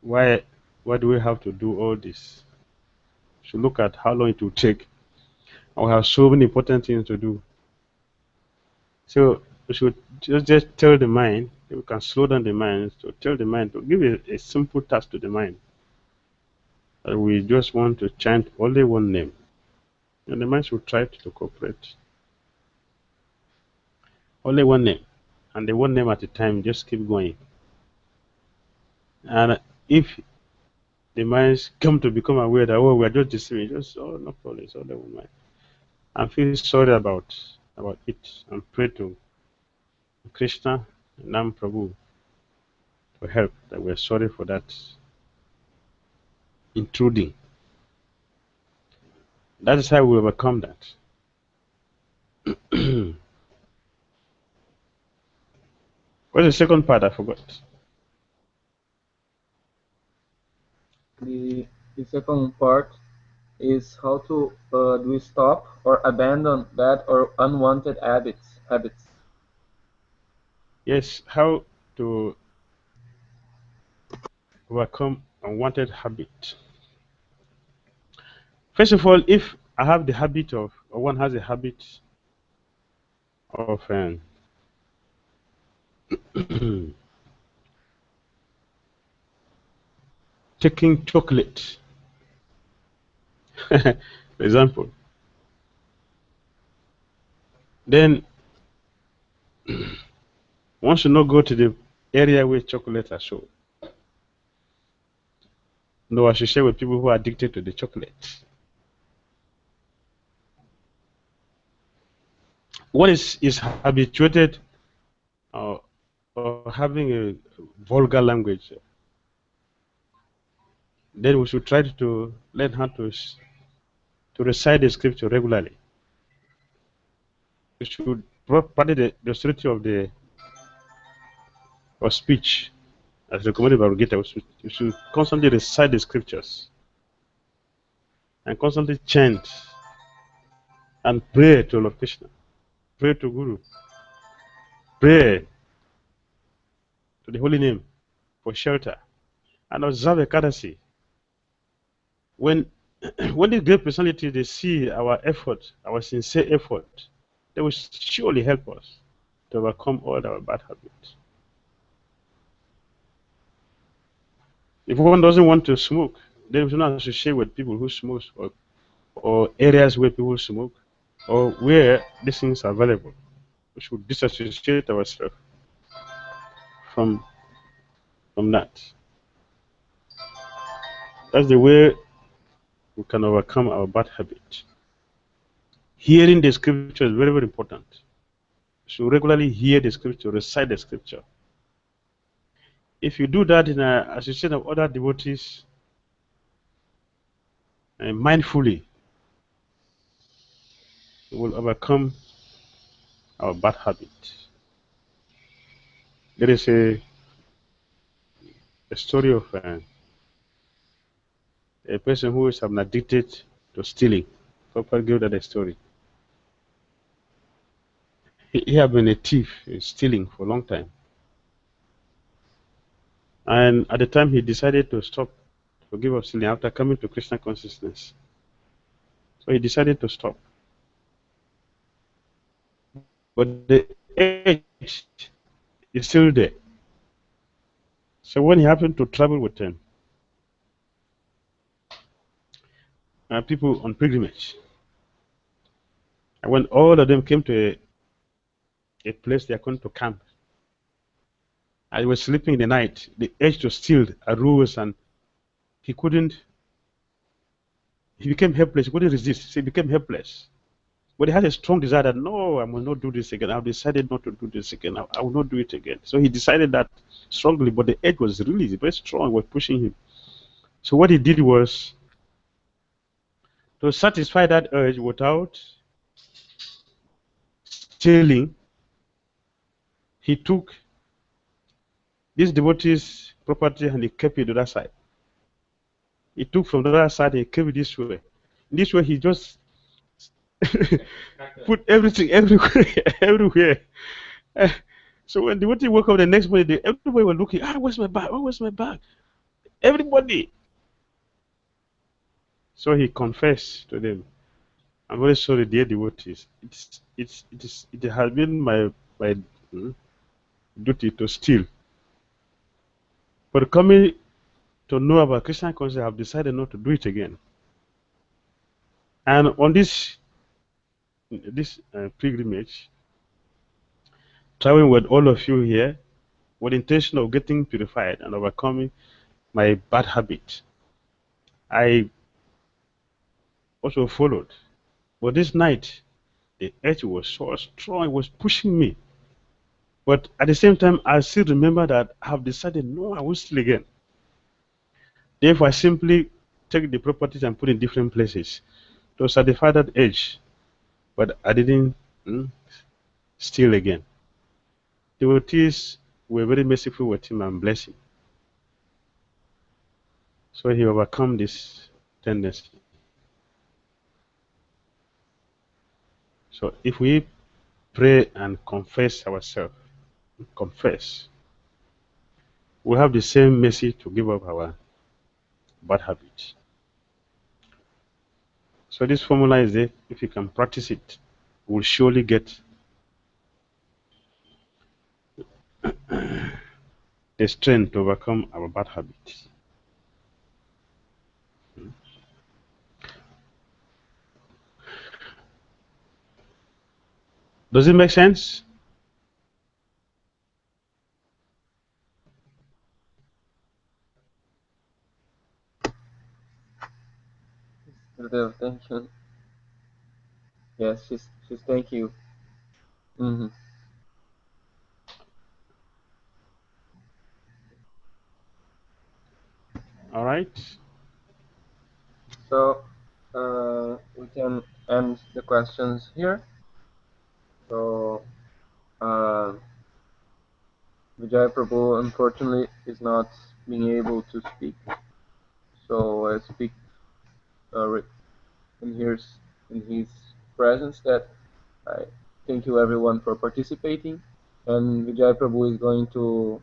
Why do we have to do all this? We should look at how long it will take. And we have so many important things to do. So we should just tell the mind, we can slow down the mind, to tell the mind, to give a simple task to the mind. That we just want to chant only one name. And the mind should try to cooperate. Only one name. And the one name at a time, just keep going. And if the minds come to become aware that, oh, we are just deceiving, just, oh, no problem, it's only one mind. And feel sorry about it and pray to Krishna and Nam Prabhu for help, that we're sorry for that intruding. That is how we overcome that. What's the second part? I forgot. The second part is how to do we stop or abandon bad or unwanted habits. Yes, how to overcome unwanted habit. First of all, if I have the habit of, or one has a habit of taking chocolate, for example, then one should not go to the area where chocolates are sold. No, I should share with people who are addicted to the chocolate. One is habituated or having a vulgar language, then we should try to learn how to recite the scripture regularly. We should practice the austerity of the speech as recommended by Bhagavad-Gita. We should constantly recite the scriptures and constantly chant and pray to Lord Krishna, pray to Guru, pray to the holy name for shelter, and observe Ekadasi. When when the great personality they see our effort, our sincere effort, they will surely help us to overcome all our bad habits. If one doesn't want to smoke, then we should not associate with people who smoke, or areas where people smoke, or where these things are available. We should disassociate ourselves from that. That's the way we can overcome our bad habit. Hearing the scripture is very, very important. We should regularly hear the scripture, recite the scripture. If you do that in an association of other devotees, and mindfully, we will overcome our bad habit. There is a story of a person who is addicted to stealing. Prabhupada gave that a story. He had been a thief, stealing for a long time. And at the time he decided to stop, to give up stealing after coming to Krishna consciousness. So he decided to stop. But the edge is still there. So when he happened to travel with them, people on pilgrimage, and when all of them came to a place they are going to camp, and he was sleeping in the night, the urge to steal arose, and he became helpless. He couldn't resist. So he became helpless. But he had a strong desire that, no, I will not do this again. I've decided not to do this again. I will not do it again. So he decided that strongly, but the urge was really very strong, was pushing him. So what he did was to satisfy that urge without stealing. He took this devotee's property and he kept it to that side. He took from the other side and he kept it this way. This way he just put everything everywhere, everywhere. So when the devotee woke up the next morning, everybody was looking, where's my bag? Where's my bag? Everybody. So he confessed to them, I'm very sorry, dear devotees. It has been my duty to steal. But coming to know about Krishna consciousness, I have decided not to do it again. And on this pilgrimage, traveling with all of you here, with the intention of getting purified and overcoming my bad habit, I also followed. But this night, the urge was so strong, it was pushing me. But at the same time, I still remember that I have decided, no, I won't steal again. Therefore, I simply take the properties and put in different places to satisfy that urge. But I didn't steal again. Devotees were very merciful with him and blessed him. So he overcome this tendency. So if we pray and confess ourselves, we have the same mercy to give up our bad habits. So this formula is there. If you can practice it, we'll surely get the strength to overcome our bad habits. Does it make sense? Thank you. Yes, she's thank you. All right. So we can end the questions here. So Vijay Prabhu unfortunately is not being able to speak. So I speak in his presence that I thank you everyone for participating, and Vijay Prabhu is going to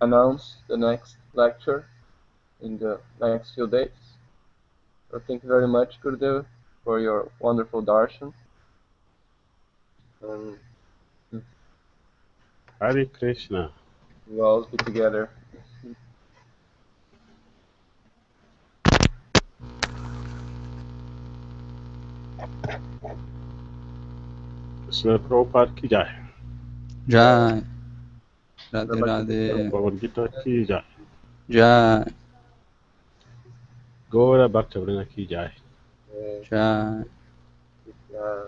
announce the next lecture in the next few days. So thank you very much, Gurudev, for your wonderful darshan. And Hare Krishna. we'll always be together. Srila Prabhupada ki jai. Jai. Radhe Radhe. Bhagavad-Gita ki jai. Jai. Gaura Bhakta Vrinda ki jai. Jai. Yeah.